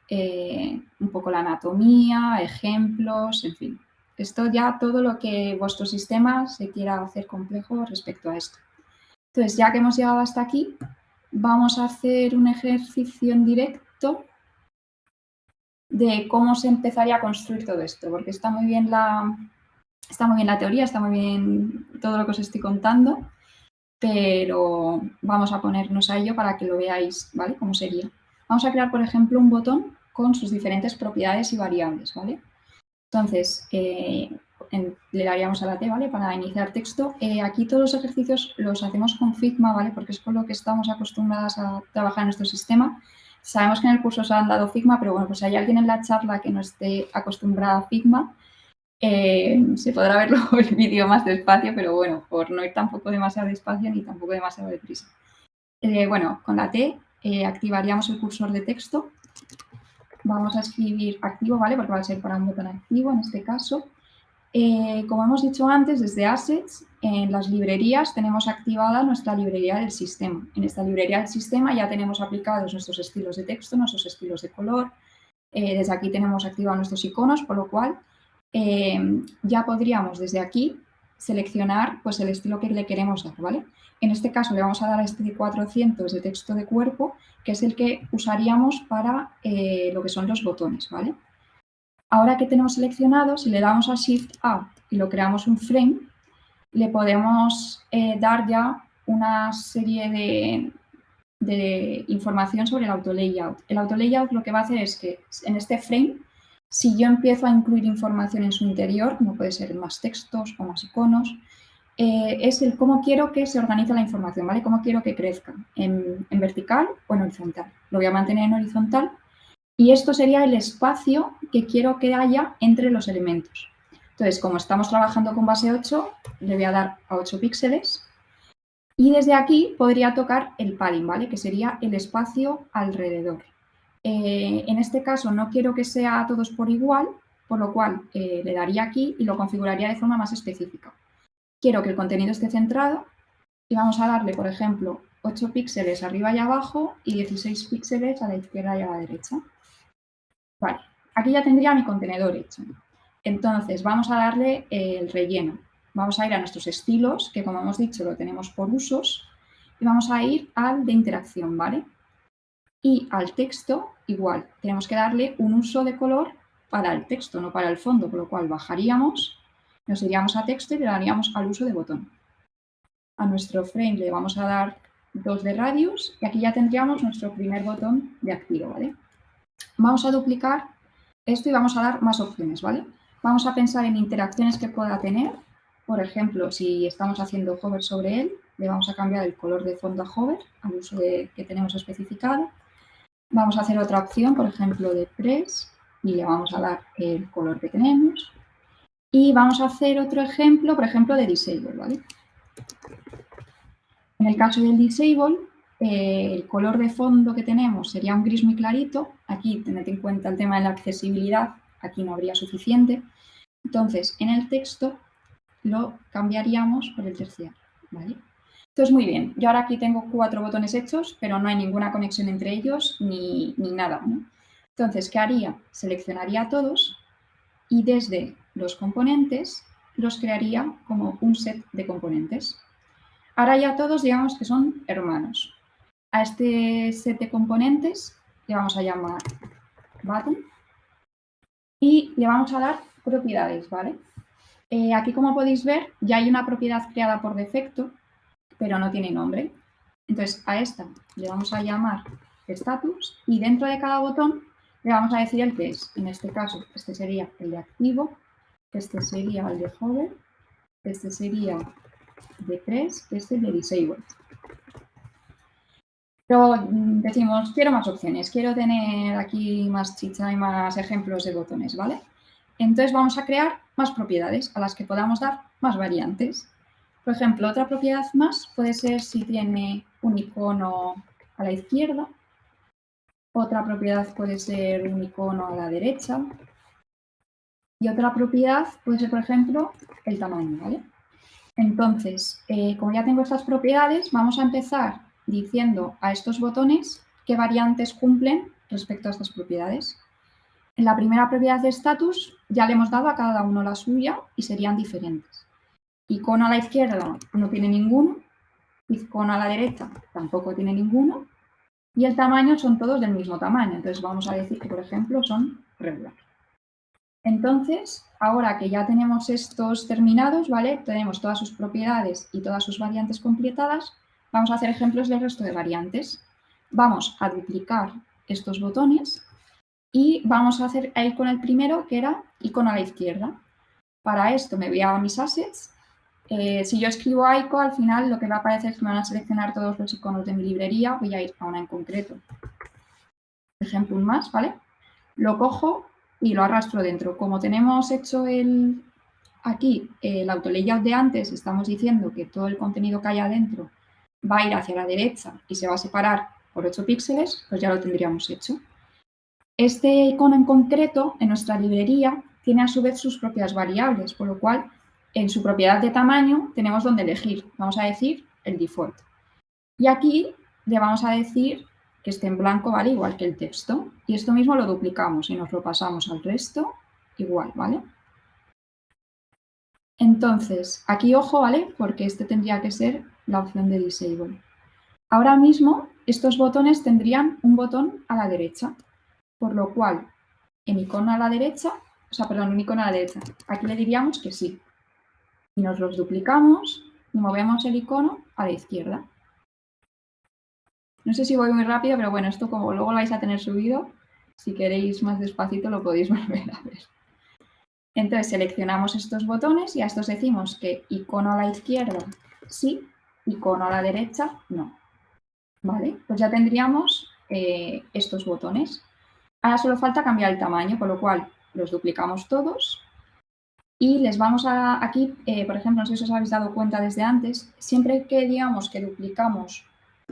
un poco la anatomía, ejemplos, en fin. Esto ya todo lo que vuestro sistema se quiera hacer complejo respecto a esto. Entonces, ya que hemos llegado hasta aquí, vamos a hacer un ejercicio en directo de cómo se empezaría a construir todo esto, porque está muy bien la teoría, está muy bien todo lo que os estoy contando, pero vamos a ponernos a ello para que lo veáis, ¿vale? ¿Cómo sería? Vamos a crear, por ejemplo, un botón con sus diferentes propiedades y variables, ¿vale? Entonces, le daríamos a la T, ¿vale? Para iniciar texto. Aquí todos los ejercicios los hacemos con Figma, ¿vale? Porque es con lo que estamos acostumbradas a trabajar en nuestro sistema. Sabemos que en el curso os han dado Figma, pero bueno, pues si hay alguien en la charla que no esté acostumbrada a Figma, se podrá ver luego el vídeo más despacio, pero bueno, por no ir tampoco demasiado despacio ni tampoco demasiado deprisa. Bueno, con la T activaríamos el cursor de texto. Vamos a escribir activo, ¿vale? Porque va a ser para un botón activo en este caso. Como hemos dicho antes, desde Assets, en las librerías tenemos activada nuestra librería del sistema. En esta librería del sistema ya tenemos aplicados nuestros estilos de texto, nuestros estilos de color. Desde aquí tenemos activados nuestros iconos, por lo cual ya podríamos desde aquí seleccionar pues, el estilo que le queremos dar, ¿vale? En este caso le vamos a dar a este 400 de texto de cuerpo, que es el que usaríamos para lo que son los botones, ¿vale? Ahora que tenemos seleccionado, si le damos a Shift-A y lo creamos un frame, le podemos dar ya una serie de información sobre el auto-layout. El auto-layout lo que va a hacer es que en este frame, si yo empiezo a incluir información en su interior, como puede ser más textos o más iconos, es el cómo quiero que se organice la información, ¿vale? Cómo quiero que crezca, en vertical o en horizontal. Lo voy a mantener en horizontal. Y esto sería el espacio que quiero que haya entre los elementos. Entonces, como estamos trabajando con base 8, le voy a dar a 8 píxeles. Y desde aquí podría tocar el padding, ¿vale? Que sería el espacio alrededor. En este caso no quiero que sea a todos por igual, por lo cual le daría aquí y lo configuraría de forma más específica. Quiero que el contenido esté centrado y vamos a darle, por ejemplo, 8 píxeles arriba y abajo y 16 píxeles a la izquierda y a la derecha. Vale, aquí ya tendría mi contenedor hecho. Entonces, vamos a darle el relleno. Vamos a ir a nuestros estilos, que como hemos dicho, lo tenemos por usos, y vamos a ir al de interacción, ¿vale? Y al texto, igual, tenemos que darle un uso de color para el texto, no para el fondo, por lo cual bajaríamos, nos iríamos a texto y le daríamos al uso de botón. A nuestro frame le vamos a dar 2 de radius y aquí ya tendríamos nuestro primer botón de activo, ¿vale? Vamos a duplicar esto y vamos a dar más opciones, ¿vale? Vamos a pensar en interacciones que pueda tener. Por ejemplo, si estamos haciendo hover sobre él, le vamos a cambiar el color de fondo a hover, al uso que tenemos especificado. Vamos a hacer otra opción, por ejemplo, de press, y le vamos a dar el color que tenemos. Y vamos a hacer otro ejemplo, por ejemplo, de disable, ¿vale? En el caso del disable, el color de fondo que tenemos sería un gris muy clarito. Aquí tened en cuenta el tema de la accesibilidad, aquí no habría suficiente. Entonces, en el texto lo cambiaríamos por el terciario, ¿vale? Entonces, muy bien, yo ahora aquí tengo 4 botones hechos, pero no hay ninguna conexión entre ellos ni nada, ¿no? Entonces, ¿qué haría? Seleccionaría todos y desde los componentes los crearía como un set de componentes. Ahora ya todos digamos que son hermanos. A este set de componentes le vamos a llamar button y le vamos a dar propiedades, ¿vale? Aquí, como podéis ver, ya hay una propiedad creada por defecto, pero no tiene nombre. Entonces, a esta le vamos a llamar status y dentro de cada botón le vamos a decir el que es. En este caso, este sería el de activo, este sería el de hover, este sería de press, este de disable. Pero decimos, quiero más opciones, quiero tener aquí más chicha y más ejemplos de botones, ¿vale? Entonces vamos a crear más propiedades a las que podamos dar más variantes. Por ejemplo, otra propiedad más puede ser si tiene un icono a la izquierda. Otra propiedad puede ser un icono a la derecha. Y otra propiedad puede ser, por ejemplo, el tamaño, ¿vale? Entonces, como ya tengo estas propiedades, vamos a empezar diciendo a estos botones qué variantes cumplen respecto a estas propiedades. En la primera propiedad de status ya le hemos dado a cada uno la suya y serían diferentes. Icono a la izquierda no tiene ninguno, icono a la derecha tampoco tiene ninguno y el tamaño son todos del mismo tamaño. Entonces vamos a decir que, por ejemplo, son regular. Entonces, ahora que ya tenemos estos terminados, ¿vale? Tenemos todas sus propiedades y todas sus variantes completadas, vamos a hacer ejemplos del resto de variantes. Vamos a duplicar estos botones y vamos a hacer ahí con el primero, que era icono a la izquierda. Para esto me voy a mis assets. Si yo escribo ico, al final lo que va a aparecer es que me van a seleccionar todos los iconos de mi librería. Voy a ir a una en concreto. Por ejemplo, un más, ¿vale? Lo cojo y lo arrastro dentro. Como tenemos hecho aquí el auto-layout de antes, estamos diciendo que todo el contenido que hay adentro va a ir hacia la derecha y se va a separar por 8 píxeles, pues ya lo tendríamos hecho. Este icono en concreto, en nuestra librería, tiene a su vez sus propias variables, por lo cual en su propiedad de tamaño tenemos donde elegir. Vamos a decir el default. Y aquí le vamos a decir que esté en blanco, ¿vale? Igual que el texto. Y esto mismo lo duplicamos y nos lo pasamos al resto igual, ¿vale? Entonces, aquí ojo, ¿vale? Porque este tendría que ser la opción de disable. Ahora mismo, estos botones tendrían un botón a la derecha, por lo cual en icono a la derecha, en icono a la derecha, aquí le diríamos que sí. Y nos los duplicamos y movemos el icono a la izquierda. No sé si voy muy rápido, pero bueno, esto como luego lo vais a tener subido, si queréis más despacito lo podéis volver a ver. Entonces seleccionamos estos botones y a estos decimos que icono a la izquierda sí, icono a la derecha no. ¿Vale? Pues ya tendríamos estos botones. Ahora solo falta cambiar el tamaño, por lo cual los duplicamos todos y les vamos a aquí, por ejemplo, no sé si os habéis dado cuenta desde antes, siempre que digamos que duplicamos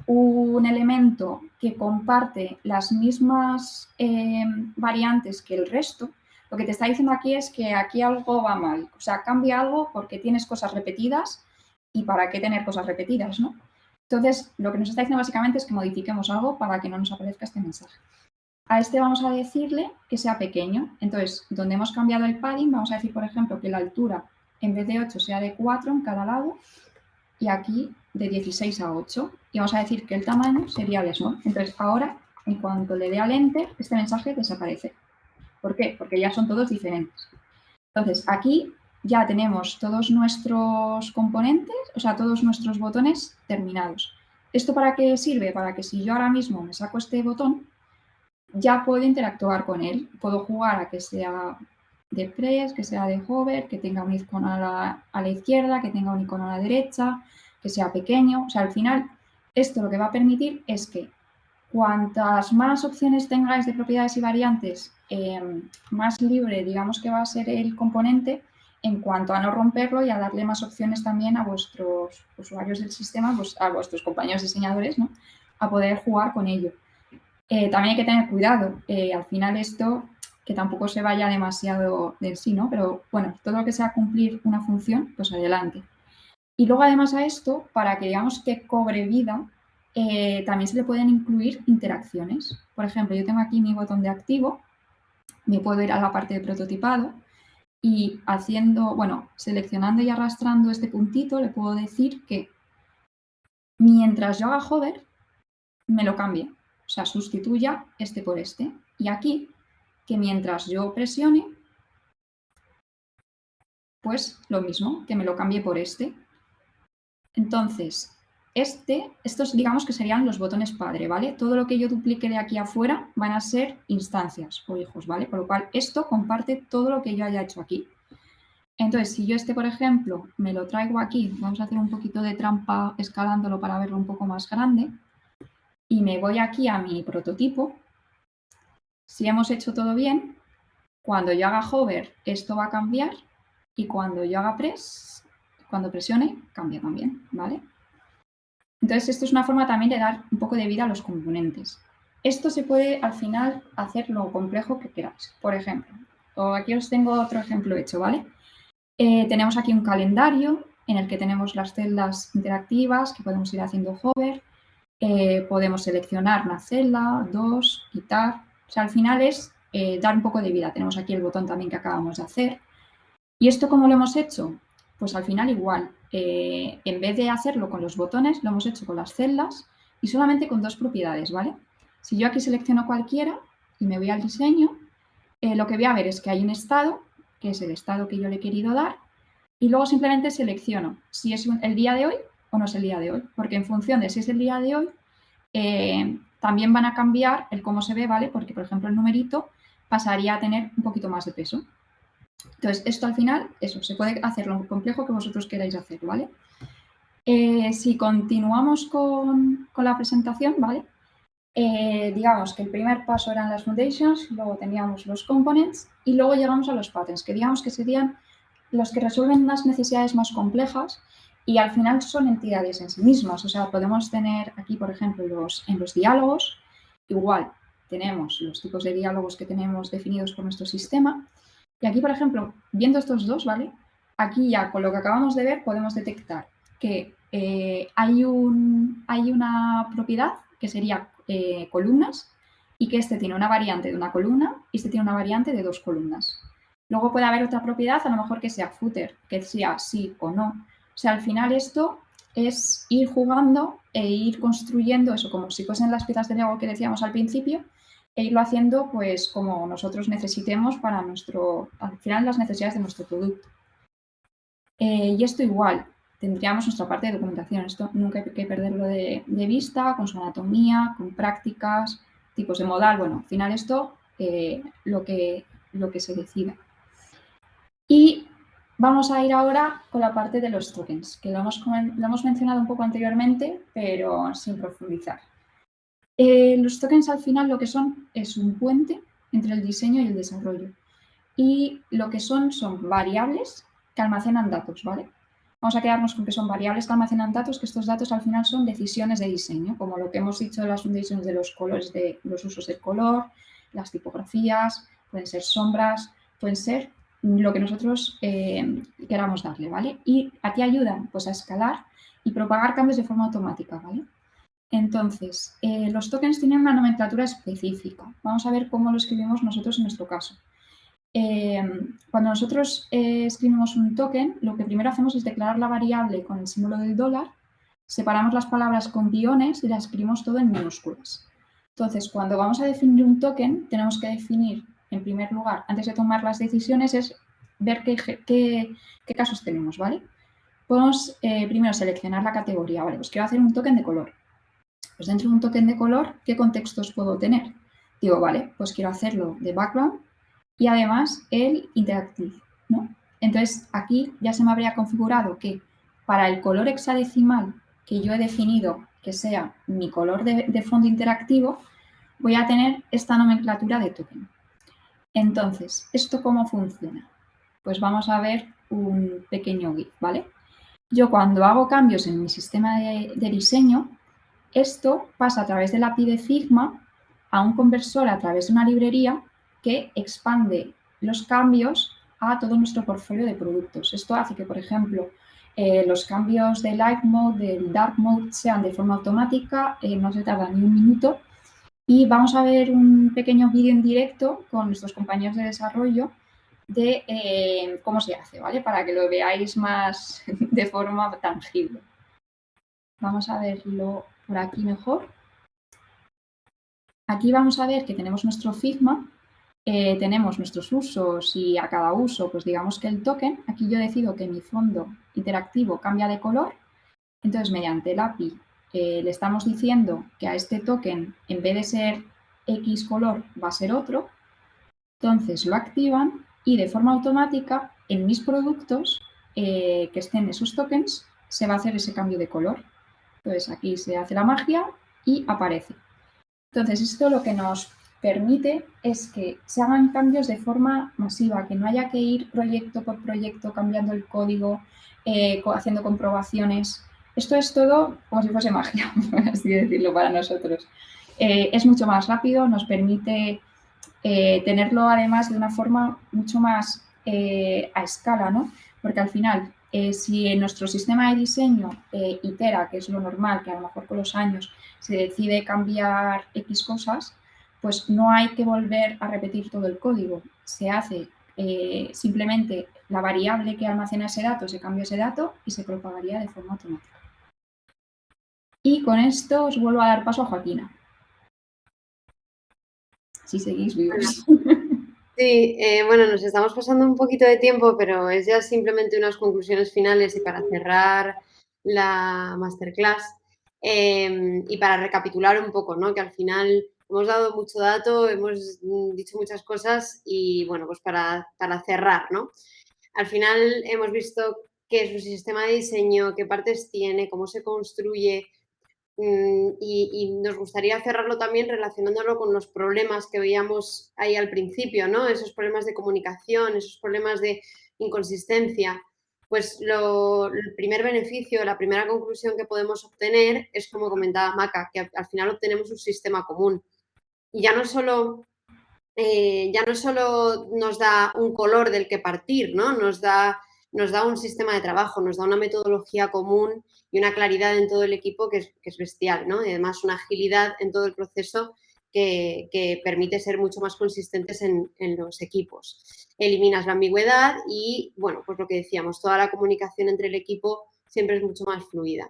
un elemento que comparte las mismas variantes que el resto, lo que te está diciendo aquí es que aquí algo va mal. O sea, cambia algo porque tienes cosas repetidas y para qué tener cosas repetidas, ¿no? Entonces, lo que nos está diciendo básicamente es que modifiquemos algo para que no nos aparezca este mensaje. A este vamos a decirle que sea pequeño. Entonces, donde hemos cambiado el padding, vamos a decir, por ejemplo, que la altura en vez de 8 sea de 4 en cada lado y aquí de 16 a 8. Y vamos a decir que el tamaño sería de eso. Entonces, ahora, en cuanto le dé al Enter, este mensaje desaparece. ¿Por qué? Porque ya son todos diferentes. Entonces, aquí ya tenemos todos nuestros componentes, o sea, todos nuestros botones terminados. ¿Esto para qué sirve? Para que si yo ahora mismo me saco este botón, ya puedo interactuar con él. Puedo jugar a que sea de press, que sea de hover, que tenga un icono a la izquierda, que tenga un icono a la derecha, que sea pequeño. O sea, al final, esto lo que va a permitir es que cuantas más opciones tengáis de propiedades y variantes, más libre, digamos que va a ser el componente en cuanto a no romperlo y a darle más opciones también a vuestros usuarios del sistema, pues a vuestros compañeros diseñadores, ¿no? a poder jugar con ello. También hay que tener cuidado. Al final esto, que tampoco se vaya demasiado de sí, ¿no? Pero bueno, todo lo que sea cumplir una función, pues adelante. Y luego además a esto, para que digamos que cobre vida, también se le pueden incluir interacciones. Por ejemplo, yo tengo aquí mi botón de activo, me puedo ir a la parte de prototipado y haciendo, bueno, seleccionando y arrastrando este puntito, le puedo decir que mientras yo haga hover, me lo cambie. O sea, sustituya este por este. Y aquí, que mientras yo presione, pues lo mismo, que me lo cambie por este. Entonces, estos digamos que serían los botones padre, ¿vale? Todo lo que yo duplique de aquí afuera van a ser instancias o hijos, ¿vale? Por lo cual, esto comparte todo lo que yo haya hecho aquí. Entonces, si yo por ejemplo, me lo traigo aquí, vamos a hacer un poquito de trampa escalándolo para verlo un poco más grande, y me voy aquí a mi prototipo. Si hemos hecho todo bien, cuando yo haga hover, esto va a cambiar, y cuando yo haga cuando presione, cambia también, ¿vale? Entonces, esto es una forma también de dar un poco de vida a los componentes. Esto se puede, al final, hacer lo complejo que queráis. Por ejemplo, aquí os tengo otro ejemplo hecho, ¿vale? Tenemos aquí un calendario en el que tenemos las celdas interactivas que podemos ir haciendo hover. Podemos seleccionar una celda, dos, quitar. O sea, al final es dar un poco de vida. Tenemos aquí el botón también que acabamos de hacer. ¿Y esto cómo lo hemos hecho? Pues al final igual. En vez de hacerlo con los botones, lo hemos hecho con las celdas y solamente con dos propiedades, ¿vale? Si yo aquí selecciono cualquiera y me voy al diseño, lo que voy a ver es que hay un estado, que es el estado que yo le he querido dar, y luego simplemente selecciono si es el día de hoy o no es el día de hoy, porque en función de si es el día de hoy, también van a cambiar el cómo se ve, ¿vale? Porque, por ejemplo, el numerito pasaría a tener un poquito más de peso. Entonces, esto al final, eso, se puede hacer lo complejo que vosotros queráis hacer, ¿vale? Si continuamos con la presentación, ¿vale? Digamos que el primer paso eran las foundations, luego teníamos los components y luego llegamos a los patterns, que digamos que serían los que resuelven unas necesidades más complejas y al final son entidades en sí mismas. O sea, podemos tener aquí, por ejemplo, en los diálogos, igual tenemos los tipos de diálogos que tenemos definidos por nuestro sistema. Y aquí, por ejemplo, viendo estos dos, ¿vale? Aquí ya con lo que acabamos de ver podemos detectar que hay una propiedad que sería columnas y que este tiene una variante de una columna y este tiene una variante de dos columnas. Luego puede haber otra propiedad, a lo mejor que sea footer, que sea sí o no. O sea, al final esto es ir jugando e ir construyendo eso, como si fuesen las piezas de Lego que decíamos al principio, e irlo haciendo pues como nosotros necesitemos para al final las necesidades de nuestro producto. Y esto igual, tendríamos nuestra parte de documentación. Esto nunca hay que perderlo de vista, con su anatomía, con prácticas, tipos de modal. Bueno, al final esto, lo que se decida. Y vamos a ir ahora con la parte de los tokens, que lo hemos mencionado un poco anteriormente, pero sin profundizar. Los tokens al final lo que son es un puente entre el diseño y el desarrollo. Y lo que son variables que almacenan datos, ¿vale? Vamos a quedarnos con que son variables que almacenan datos, que estos datos al final son decisiones de diseño, como lo que hemos dicho de las foundations de los colores, de los usos del color, las tipografías, pueden ser sombras, pueden ser lo que nosotros queramos darle, ¿vale? Y aquí ayudan pues a escalar y propagar cambios de forma automática, ¿vale? Entonces, los tokens tienen una nomenclatura específica. Vamos a ver cómo lo escribimos nosotros en nuestro caso. Cuando nosotros escribimos un token, lo que primero hacemos es declarar la variable con el símbolo del dólar, separamos las palabras con guiones y las escribimos todo en minúsculas. Entonces, cuando vamos a definir un token, tenemos que definir, en primer lugar, antes de tomar las decisiones, es ver qué casos tenemos, ¿vale? Podemos primero seleccionar la categoría, ¿vale? Pues quiero hacer un token de color. Pues dentro de un token de color, ¿qué contextos puedo tener? Digo, vale, pues quiero hacerlo de background y además el interactive, ¿no? Entonces, aquí ya se me habría configurado que para el color hexadecimal que yo he definido que sea mi color de fondo interactivo, voy a tener esta nomenclatura de token. Entonces, ¿esto cómo funciona? Pues vamos a ver un pequeño GIF, ¿vale? Yo cuando hago cambios en mi sistema de diseño, Esto pasa a través del API de Figma a un conversor a través de una librería que expande los cambios a todo nuestro portfolio de productos. Esto hace que, por ejemplo, los cambios de Light Mode, del Dark Mode, sean de forma automática, no se tarda ni un minuto. Y vamos a ver un pequeño vídeo en directo con nuestros compañeros de desarrollo de cómo se hace, ¿vale? Para que lo veáis más de forma tangible. Vamos a verlo por aquí mejor. Aquí vamos a ver que tenemos nuestro Figma, tenemos nuestros usos y a cada uso, pues digamos que el token, aquí yo decido que mi fondo interactivo cambia de color, entonces mediante el API le estamos diciendo que a este token, en vez de ser X color, va a ser otro, entonces lo activan y de forma automática en mis productos que estén esos tokens se va a hacer ese cambio de color. Entonces aquí se hace la magia y aparece. Entonces esto lo que nos permite es que se hagan cambios de forma masiva, que no haya que ir proyecto por proyecto cambiando el código, haciendo comprobaciones. Esto es todo como si fuese magia, por así decirlo, para nosotros. Es mucho más rápido, nos permite tenerlo además de una forma mucho más a escala, ¿no? Porque al final, si en nuestro sistema de diseño itera, que es lo normal, que a lo mejor con los años se decide cambiar X cosas, pues no hay que volver a repetir todo el código. Se hace simplemente la variable que almacena ese dato, se cambia ese dato y se propagaría de forma automática. Y con esto os vuelvo a dar paso a Joaquina. Si seguís vivos. Sí, bueno, nos estamos pasando un poquito de tiempo, pero es ya simplemente unas conclusiones finales y para cerrar la masterclass y para recapitular un poco, ¿no? Que al final hemos dado mucho dato, hemos dicho muchas cosas y, bueno, pues para cerrar, ¿no? Al final hemos visto qué es un sistema de diseño, qué partes tiene, cómo se construye, y nos gustaría cerrarlo también relacionándolo con los problemas que veíamos ahí al principio, ¿no? Esos problemas de comunicación, esos problemas de inconsistencia. Pues el primer beneficio, la primera conclusión que podemos obtener es, como comentaba Maca, que al final obtenemos un sistema común. Y ya no solo nos da un color del que partir, ¿no? Nos da un sistema de trabajo, nos da una metodología común y una claridad en todo el equipo que es bestial, ¿no? Y además una agilidad en todo el proceso que permite ser mucho más consistentes en los equipos. Eliminas la ambigüedad y, bueno, pues lo que decíamos, toda la comunicación entre el equipo siempre es mucho más fluida.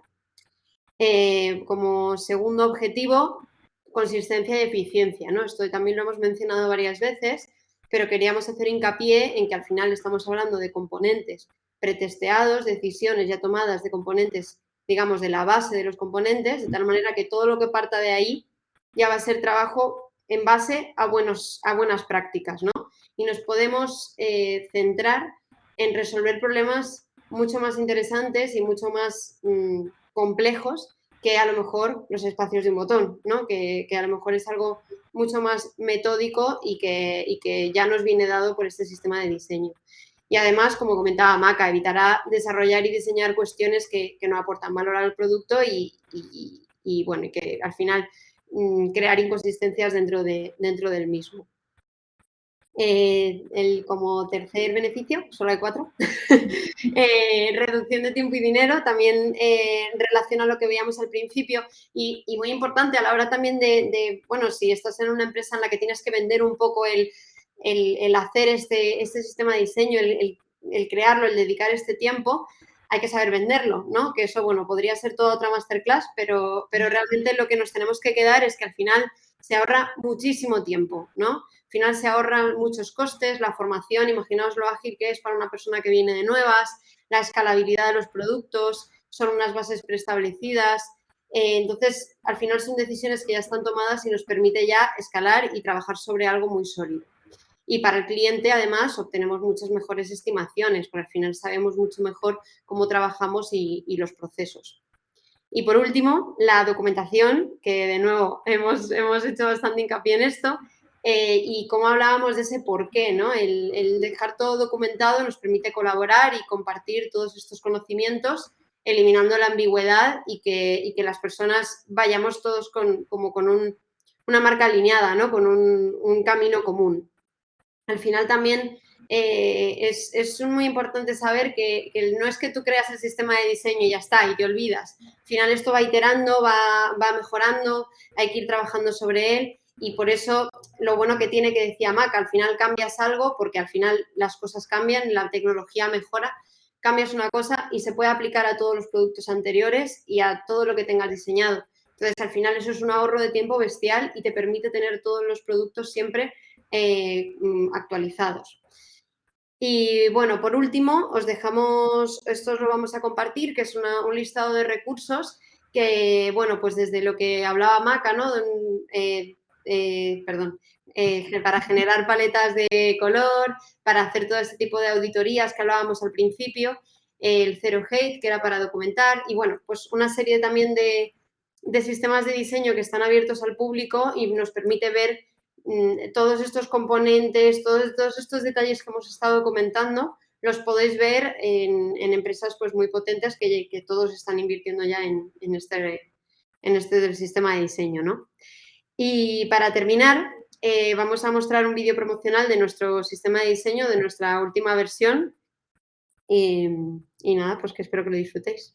Como segundo objetivo, consistencia y eficiencia, ¿no? Esto también lo hemos mencionado varias veces, pero queríamos hacer hincapié en que al final estamos hablando de componentes pretesteados, decisiones ya tomadas de componentes, digamos, de la base de los componentes, de tal manera que todo lo que parta de ahí ya va a ser trabajo en base a buenas prácticas, ¿no? Y nos podemos centrar en resolver problemas mucho más interesantes y mucho más complejos que a lo mejor los espacios de un botón, ¿no? Que a lo mejor es algo mucho más metódico y que ya nos viene dado por este sistema de diseño. Y además, como comentaba Maca, evitará desarrollar y diseñar cuestiones que no aportan valor al producto y bueno, y que al final crear inconsistencias dentro del mismo. Como tercer beneficio, solo hay 4, reducción de tiempo y dinero, también en relación a lo que veíamos al principio y muy importante a la hora también de, bueno, si estás en una empresa en la que tienes que vender un poco el hacer este sistema de diseño, el crearlo, el dedicar este tiempo, hay que saber venderlo, ¿no? Que eso, bueno, podría ser toda otra masterclass, pero realmente lo que nos tenemos que quedar es que al final se ahorra muchísimo tiempo, ¿no? Al final se ahorran muchos costes, la formación, imaginaos lo ágil que es para una persona que viene de nuevas, la escalabilidad de los productos, son unas bases preestablecidas. Entonces, al final son decisiones que ya están tomadas y nos permite ya escalar y trabajar sobre algo muy sólido. Y para el cliente, además, obtenemos muchas mejores estimaciones, porque al final sabemos mucho mejor cómo trabajamos y los procesos. Y por último, la documentación, que de nuevo hemos hecho bastante hincapié en esto, y como hablábamos de ese porqué, ¿no? El dejar todo documentado nos permite colaborar y compartir todos estos conocimientos eliminando la ambigüedad y que las personas vayamos todos con una marca alineada, ¿no? Con un camino común. Al final también es muy importante saber que no es que tú creas el sistema de diseño y ya está, y te olvidas. Al final esto va iterando, va mejorando, hay que ir trabajando sobre él y por eso lo bueno que tiene, que decía Mac, al final cambias algo porque al final las cosas cambian, la tecnología mejora, cambias una cosa y se puede aplicar a todos los productos anteriores y a todo lo que tengas diseñado. Entonces, al final eso es un ahorro de tiempo bestial y te permite tener todos los productos siempre actualizados. Y bueno, por último, os dejamos, esto os lo vamos a compartir, que es un listado de recursos que, bueno, pues desde lo que hablaba Maca, ¿no? Para generar paletas de color, para hacer todo este tipo de auditorías que hablábamos al principio, el Zero Hate, que era para documentar, y bueno, pues una serie también de sistemas de diseño que están abiertos al público y nos permite ver todos estos componentes, todos estos detalles que hemos estado comentando, los podéis ver en empresas pues muy potentes que todos están invirtiendo ya en este del sistema de diseño, ¿no? Y para terminar, vamos a mostrar un vídeo promocional de nuestro sistema de diseño, de nuestra última versión. Y nada, pues que espero que lo disfrutéis.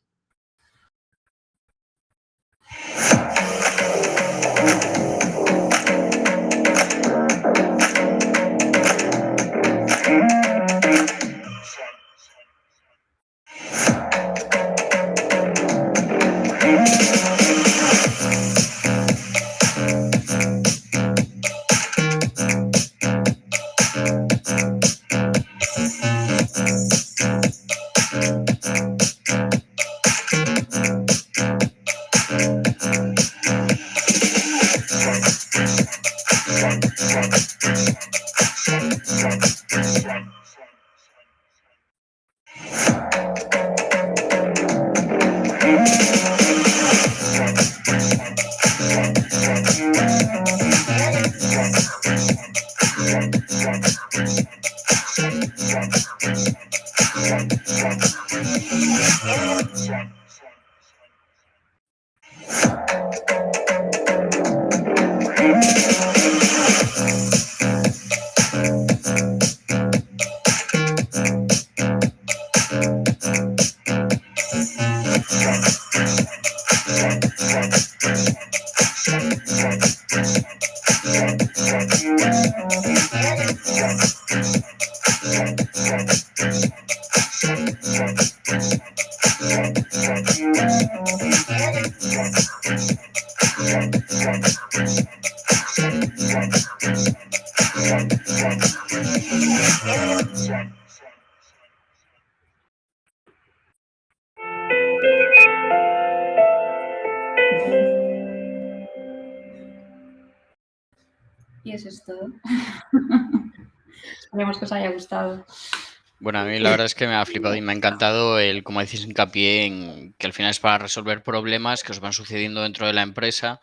Y eso es todo. Esperemos que os haya gustado. Bueno, a mí la verdad es que me ha flipado y me ha encantado el, como decís, hincapié en que al final es para resolver problemas que os van sucediendo dentro de la empresa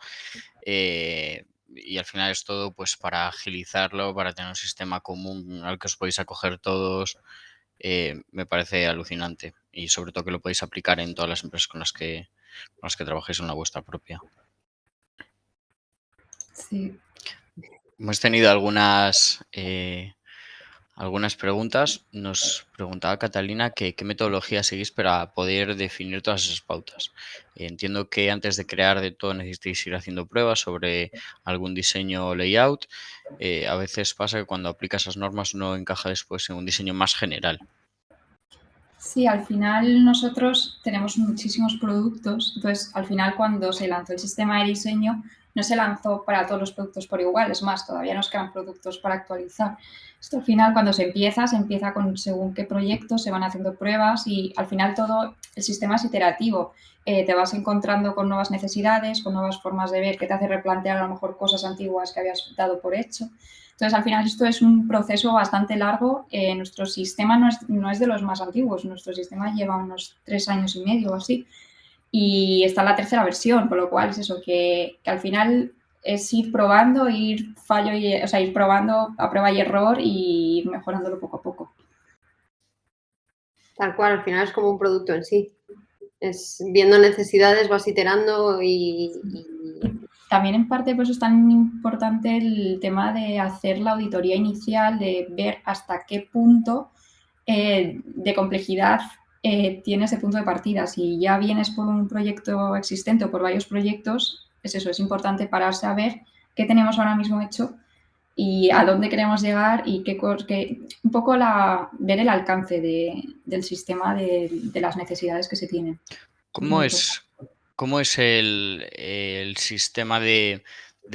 y al final es todo pues para agilizarlo, para tener un sistema común al que os podéis acoger todos. Me parece alucinante y sobre todo que lo podéis aplicar en todas las empresas con las que trabajéis en la vuestra propia. Sí. Hemos tenido algunas preguntas. Nos preguntaba Catalina qué metodología seguís para poder definir todas esas pautas. Entiendo que antes de crear de todo necesitáis ir haciendo pruebas sobre algún diseño o layout. A veces pasa que cuando aplicas esas normas no encaja después en un diseño más general. Sí, al final nosotros tenemos muchísimos productos, entonces al final cuando se lanzó el sistema de diseño no se lanzó para todos los productos por igual, es más, todavía nos quedan productos para actualizar. Esto al final cuando se empieza con según qué proyectos, se van haciendo pruebas y al final todo el sistema es iterativo. Te vas encontrando con nuevas necesidades, con nuevas formas de ver que te hace replantear a lo mejor cosas antiguas que habías dado por hecho. Entonces, al final, esto es un proceso bastante largo. Nuestro sistema no es de los más antiguos. Nuestro sistema lleva unos 3 años y medio o así. Y está en la tercera versión, con lo cual es eso, que al final es ir probando, ir probando a prueba y error y ir mejorándolo poco a poco. Tal cual, al final es como un producto en sí. Es viendo necesidades, vas iterando y... También en parte por eso es tan importante el tema de hacer la auditoría inicial, de ver hasta qué punto de complejidad tiene ese punto de partida. Si ya vienes por un proyecto existente o por varios proyectos, es eso, es importante pararse a ver qué tenemos ahora mismo hecho y a dónde queremos llegar y un poco ver el alcance del sistema de las necesidades que se tienen. ¿Cómo es el sistema de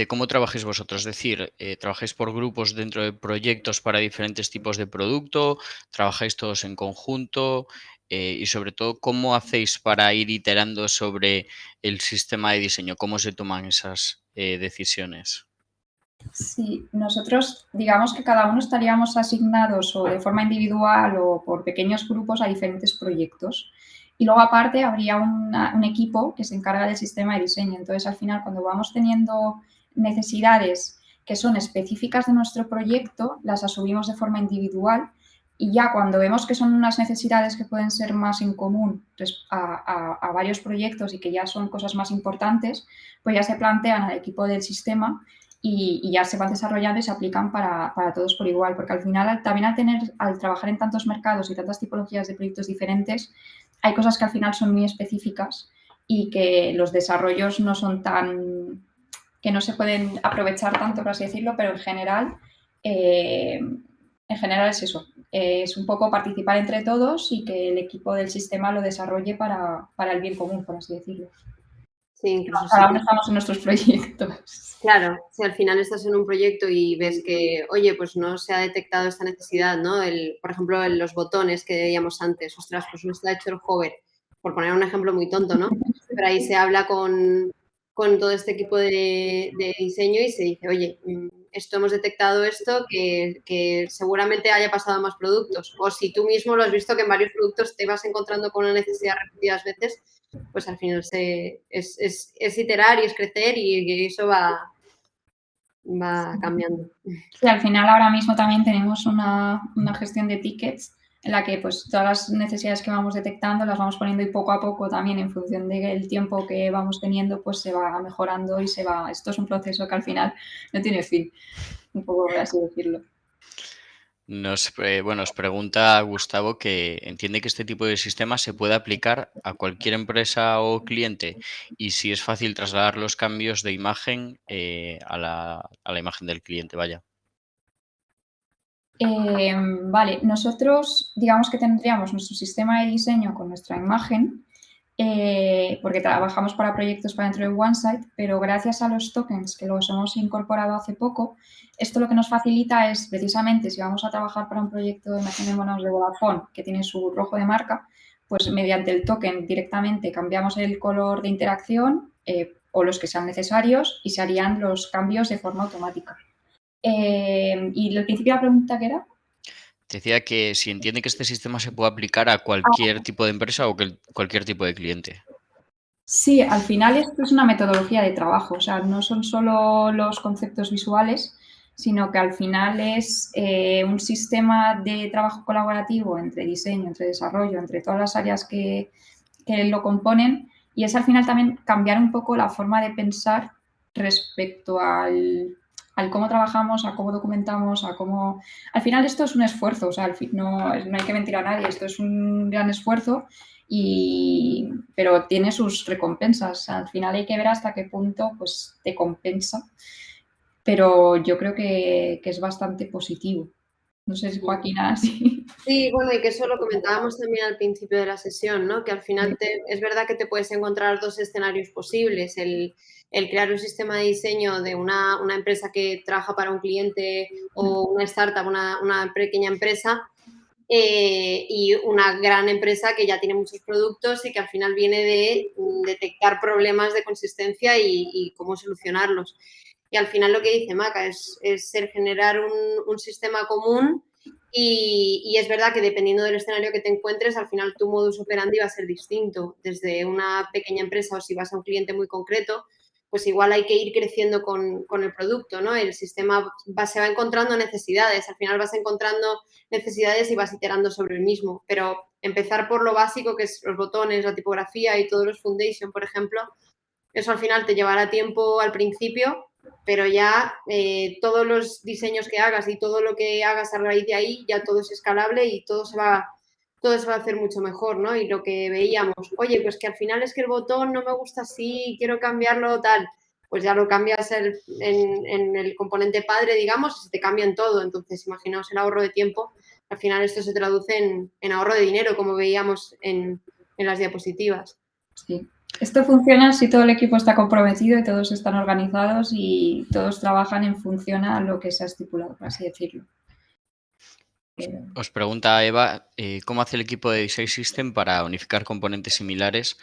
cómo trabajáis vosotros? Es decir, ¿trabajáis por grupos dentro de proyectos para diferentes tipos de producto? ¿Trabajáis todos en conjunto? Y sobre todo, ¿cómo hacéis para ir iterando sobre el sistema de diseño? ¿Cómo se toman esas decisiones? Sí, nosotros digamos que cada uno estaríamos asignados o de forma individual o por pequeños grupos a diferentes proyectos. Y luego aparte habría un equipo que se encarga del sistema de diseño. Entonces al final cuando vamos teniendo necesidades que son específicas de nuestro proyecto, las asumimos de forma individual y ya cuando vemos que son unas necesidades que pueden ser más en común a varios proyectos y que ya son cosas más importantes, pues ya se plantean al equipo del sistema y ya se van desarrollando y se aplican para todos por igual, porque al final también al trabajar en tantos mercados y tantas tipologías de proyectos diferentes, hay cosas que al final son muy específicas y que los desarrollos no son que no se pueden aprovechar tanto, por así decirlo, pero en general es eso, es un poco participar entre todos y que el equipo del sistema lo desarrolle para el bien común, por así decirlo. Sí, incluso Cada uno estamos en nuestros proyectos. Claro, si al final estás en un proyecto y ves que, oye, pues no se ha detectado esta necesidad, ¿no? Por ejemplo, los botones que veíamos antes, ostras, pues no está hecho el hover, por poner un ejemplo muy tonto, ¿no? Pero ahí se habla con todo este equipo de diseño y se dice, oye, esto hemos detectado esto que seguramente haya pasado a más productos. O si tú mismo lo has visto que en varios productos te vas encontrando con una necesidad repetidas veces, pues al final es iterar y es crecer y eso va cambiando. Sí, al final ahora mismo también tenemos una gestión de tickets en la que pues todas las necesidades que vamos detectando las vamos poniendo y poco a poco también en función del tiempo que vamos teniendo pues se va mejorando y esto es un proceso que al final no tiene fin, un poco por así decirlo. Os pregunta Gustavo que entiende que este tipo de sistema se puede aplicar a cualquier empresa o cliente y si es fácil trasladar los cambios de imagen a la imagen del cliente, vaya. Vale, nosotros digamos que tendríamos nuestro sistema de diseño con nuestra imagen, porque trabajamos para proyectos para dentro de OneSite, pero gracias a los tokens que los hemos incorporado hace poco, esto lo que nos facilita es precisamente si vamos a trabajar para un proyecto, imaginémonos de Vodafone, que tiene su rojo de marca, pues mediante el token directamente cambiamos el color de interacción o los que sean necesarios y se harían los cambios de forma automática. ¿Y el principio de la pregunta qué era? Te decía que si entiende que este sistema se puede aplicar a cualquier tipo de empresa o cualquier tipo de cliente. Sí, al final esto es una metodología de trabajo, o sea, no son solo los conceptos visuales, sino que al final es un sistema de trabajo colaborativo entre diseño, entre desarrollo, entre todas las áreas que lo componen y es al final también cambiar un poco la forma de pensar respecto al cómo trabajamos, a cómo documentamos, a cómo... Al final esto es un esfuerzo, o sea, no hay que mentir a nadie, esto es un gran esfuerzo pero tiene sus recompensas. Al final hay que ver hasta qué punto pues, te compensa, pero yo creo que es bastante positivo. No sé si Joaquín así. Sí, bueno, y que eso lo comentábamos también al principio de la sesión, ¿no? Que al final es verdad que te puedes encontrar dos escenarios posibles, el crear un sistema de diseño de una empresa que trabaja para un cliente o una startup, una pequeña empresa, y una gran empresa que ya tiene muchos productos y que al final viene de detectar problemas de consistencia y cómo solucionarlos. Y al final lo que dice Maca es el generar un sistema común y es verdad que dependiendo del escenario que te encuentres, al final tu modus operandi va a ser distinto. Desde una pequeña empresa o si vas a un cliente muy concreto, pues igual hay que ir creciendo con el producto, ¿no? El sistema se va encontrando necesidades, al final vas encontrando necesidades y vas iterando sobre el mismo, pero empezar por lo básico, que es los botones, la tipografía y todos los foundation, por ejemplo, eso al final te llevará tiempo al principio, pero ya todos los diseños que hagas y todo lo que hagas a raíz de ahí, ya todo es escalable y todo se va a hacer mucho mejor, ¿no? Y lo que veíamos, oye, pues que al final es que el botón no me gusta así, quiero cambiarlo tal, pues ya lo cambias en el componente padre, digamos, y se te cambia en todo. Entonces, imaginaos el ahorro de tiempo. Al final esto se traduce en ahorro de dinero, como veíamos en las diapositivas. Sí. Esto funciona si todo el equipo está comprometido y todos están organizados y todos trabajan en función a lo que se ha estipulado, por así decirlo. Os pregunta Eva, ¿cómo hace el equipo de Design System para unificar componentes similares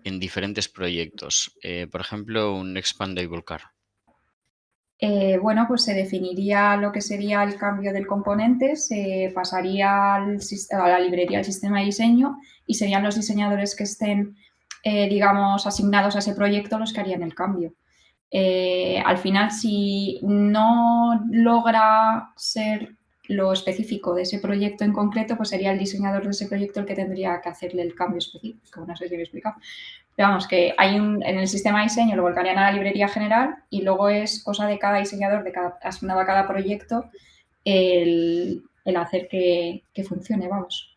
en diferentes proyectos? Por ejemplo, un Expandable Car. Bueno, pues se definiría lo que sería el cambio del componente, se pasaría a la librería del sistema de diseño y serían los diseñadores que estén, digamos, asignados a ese proyecto los que harían el cambio. Al final, si no logra ser lo específico de ese proyecto en concreto, pues sería el diseñador de ese proyecto el que tendría que hacerle el cambio específico. No sé si me he explicado. Pero vamos, que hay en el sistema de diseño lo volcarían a la librería general y luego es cosa de cada diseñador, asignado a cada proyecto, el hacer que funcione, vamos,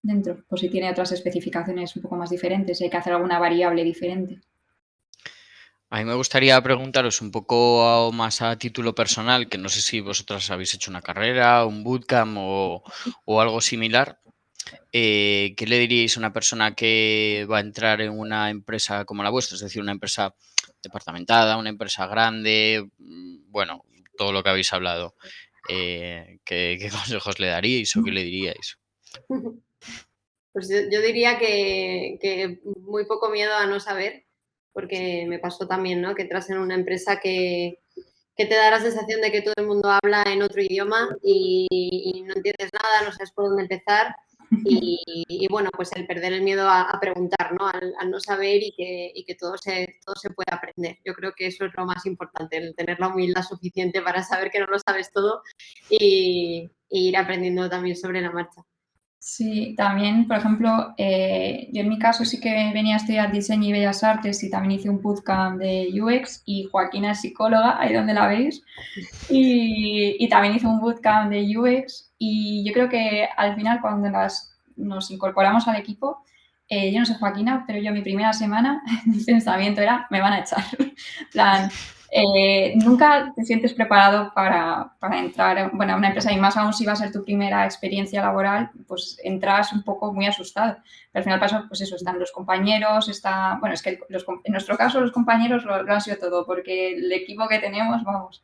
dentro. Por si tiene otras especificaciones un poco más diferentes, si hay que hacer alguna variable diferente. A mí me gustaría preguntaros un poco más a título personal, que no sé si vosotras habéis hecho una carrera, un bootcamp o algo similar. ¿Qué le diríais a una persona que va a entrar en una empresa como la vuestra? Es decir, una empresa departamentada, una empresa grande, bueno, todo lo que habéis hablado. ¿Qué consejos le daríais o qué le diríais? Pues yo diría que muy poco miedo a no saber, porque me pasó también, ¿no? Que entras en una empresa que te da la sensación de que todo el mundo habla en otro idioma y no entiendes nada, no sabes por dónde empezar. Y bueno, pues el perder el miedo a preguntar, ¿no? Al no saber y que todo se puede aprender. Yo creo que eso es lo más importante, el tener la humildad suficiente para saber que no lo sabes todo y ir aprendiendo también sobre la marcha. Sí, también, por ejemplo, yo en mi caso sí que venía a estudiar diseño y bellas artes y también hice un bootcamp de UX y Joaquina es psicóloga, ahí donde la veis, y también hice un bootcamp de UX y yo creo que al final cuando nos incorporamos al equipo, yo no sé Joaquina, pero yo mi primera semana mi pensamiento era, me van a echar. Plan, nunca te sientes preparado para entrar a una empresa y más aún si va a ser tu primera experiencia laboral, pues entras un poco muy asustado. Pero al final pasa, pues eso, están los compañeros, bueno, es que en nuestro caso los compañeros lo han sido todo, porque el equipo que tenemos, vamos,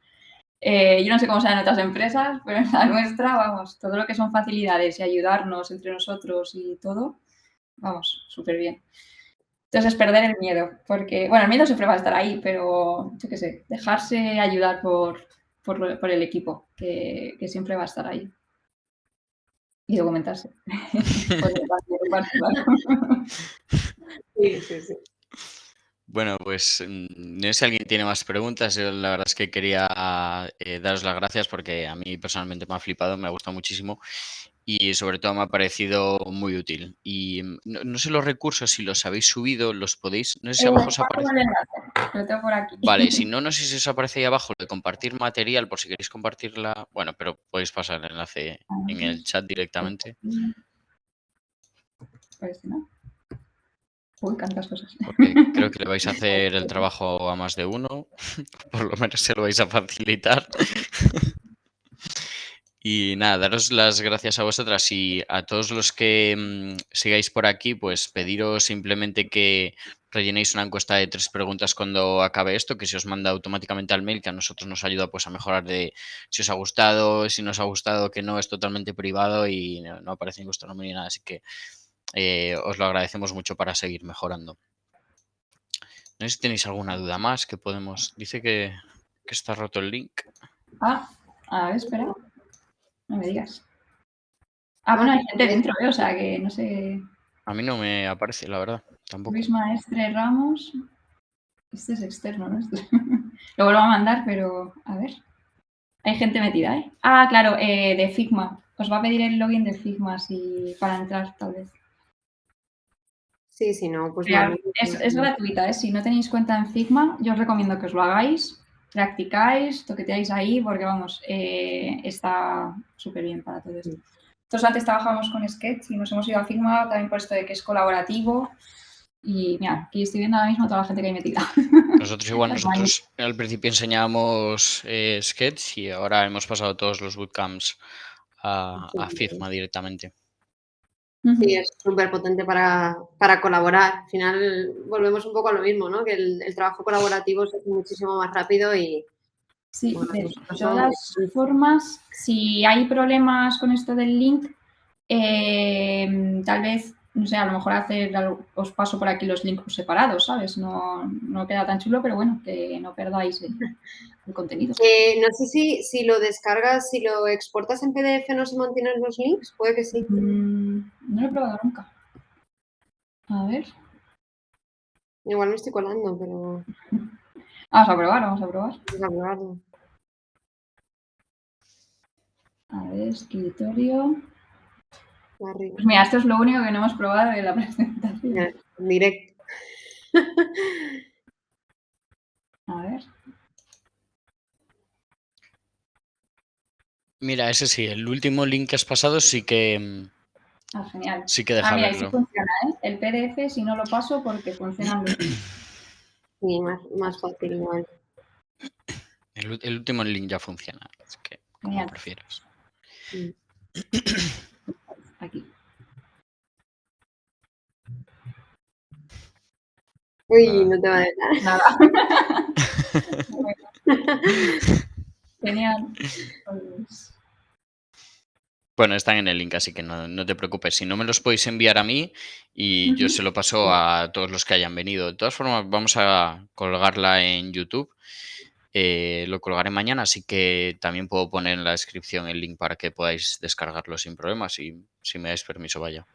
yo no sé cómo será en otras empresas, pero en la nuestra, vamos, todo lo que son facilidades y ayudarnos entre nosotros y todo, vamos, súper bien. Entonces, perder el miedo, porque, bueno, el miedo siempre va a estar ahí, pero, yo qué sé, dejarse ayudar por el equipo, que siempre va a estar ahí. Y documentarse. Sí, sí, sí. Bueno, pues no sé si alguien tiene más preguntas. Yo la verdad es que quería daros las gracias porque a mí personalmente me ha flipado, me ha gustado muchísimo y sobre todo me ha parecido muy útil. Y no sé los recursos, si los habéis subido, los podéis, no sé si abajo os aparece. El enlace, lo tengo por aquí. Vale, si no, no sé si os aparece ahí abajo lo de compartir material por si queréis compartirla. Bueno, pero podéis pasar el enlace en el chat directamente. Parece, ¿no? Uy, tantas cosas. Porque creo que le vais a hacer el trabajo a más de uno, por lo menos se lo vais a facilitar. Y nada, daros las gracias a vosotras y a todos los que sigáis por aquí, pues pediros simplemente que rellenéis una encuesta de 3 preguntas cuando acabe esto, que se os manda automáticamente al mail, que a nosotros nos ayuda pues a mejorar de si os ha gustado, si no os ha gustado, que no es totalmente privado y no aparece en vuestro nombre ni nada, así que os lo agradecemos mucho para seguir mejorando. No sé si tenéis alguna duda más que podemos. Dice que está roto el link. Ah, a ver, espera. No me digas. Ah, bueno, hay gente dentro, o sea que no sé. A mí no me aparece, la verdad, tampoco. Luis Maestre Ramos. Este es externo, ¿no? Lo vuelvo a mandar, pero a ver. Hay gente metida, ¿eh? Ah, claro, de Figma. Os va a pedir el login de Figma para entrar, tal vez. Sí, si no, pues Crear. no. Es gratuita, ¿eh? Si no tenéis cuenta en Figma, yo os recomiendo que os lo hagáis, practicáis, toqueteáis ahí, porque vamos, está súper bien para todo esto. Nosotros antes trabajábamos con Sketch y nos hemos ido a Figma también por esto de que es colaborativo. Y mira, aquí estoy viendo ahora mismo toda la gente que hay metida. Nosotros igual, nosotros al principio enseñábamos Sketch y ahora hemos pasado todos los bootcamps a Figma directamente. Sí, es súper potente para colaborar. Al final volvemos un poco a lo mismo, ¿no? Que el trabajo colaborativo se hace muchísimo más rápido y... Sí, bueno, de nosotros todas formas, si hay problemas con esto del link, tal vez, no sé, a lo mejor os paso por aquí los links separados, ¿sabes? No queda tan chulo, pero bueno, que no perdáis el contenido. no sé si lo descargas, si lo exportas en PDF no se mantienen los links, puede que sí. No lo he probado nunca. A ver. Igual me estoy colando, pero... Vamos a probar, vamos a probar. Vamos a probarlo. A ver, escritorio. Arriba. Pues mira, esto es lo único que no hemos probado de la presentación. Ya, directo. A ver. Mira, ese sí, el último link que has pasado sí que... Genial. Sí que deja mira, verlo. ahí sí funciona, ¿eh? El PDF si no lo paso porque funcionan los... Sí, más fácil igual. El último link ya funciona, es que como Genial. prefieras. Aquí. Uy, no te va a dejar. Nada. Genial. Pues... Bueno, están en el link, así que no te preocupes. Si no me los podéis enviar a mí y yo se lo paso a todos los que hayan venido. De todas formas, vamos a colgarla en YouTube. Lo colgaré mañana, así que también puedo poner en la descripción el link para que podáis descargarlo sin problemas y si me dais permiso, vaya.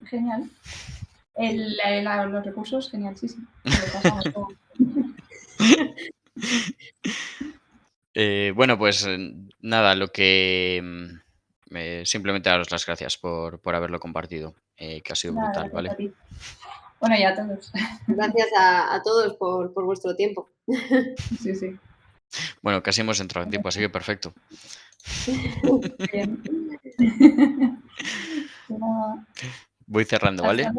Genial. Los recursos, genial, sí. Lo pasamos todo. Bueno, pues nada, lo que... simplemente daros las gracias por haberlo compartido, que ha sido brutal, ¿vale? A ti. Bueno, y a todos. Gracias a todos por vuestro tiempo. Sí. Bueno, casi hemos entrado en tiempo, así que perfecto. Bien. Voy cerrando, ¿vale?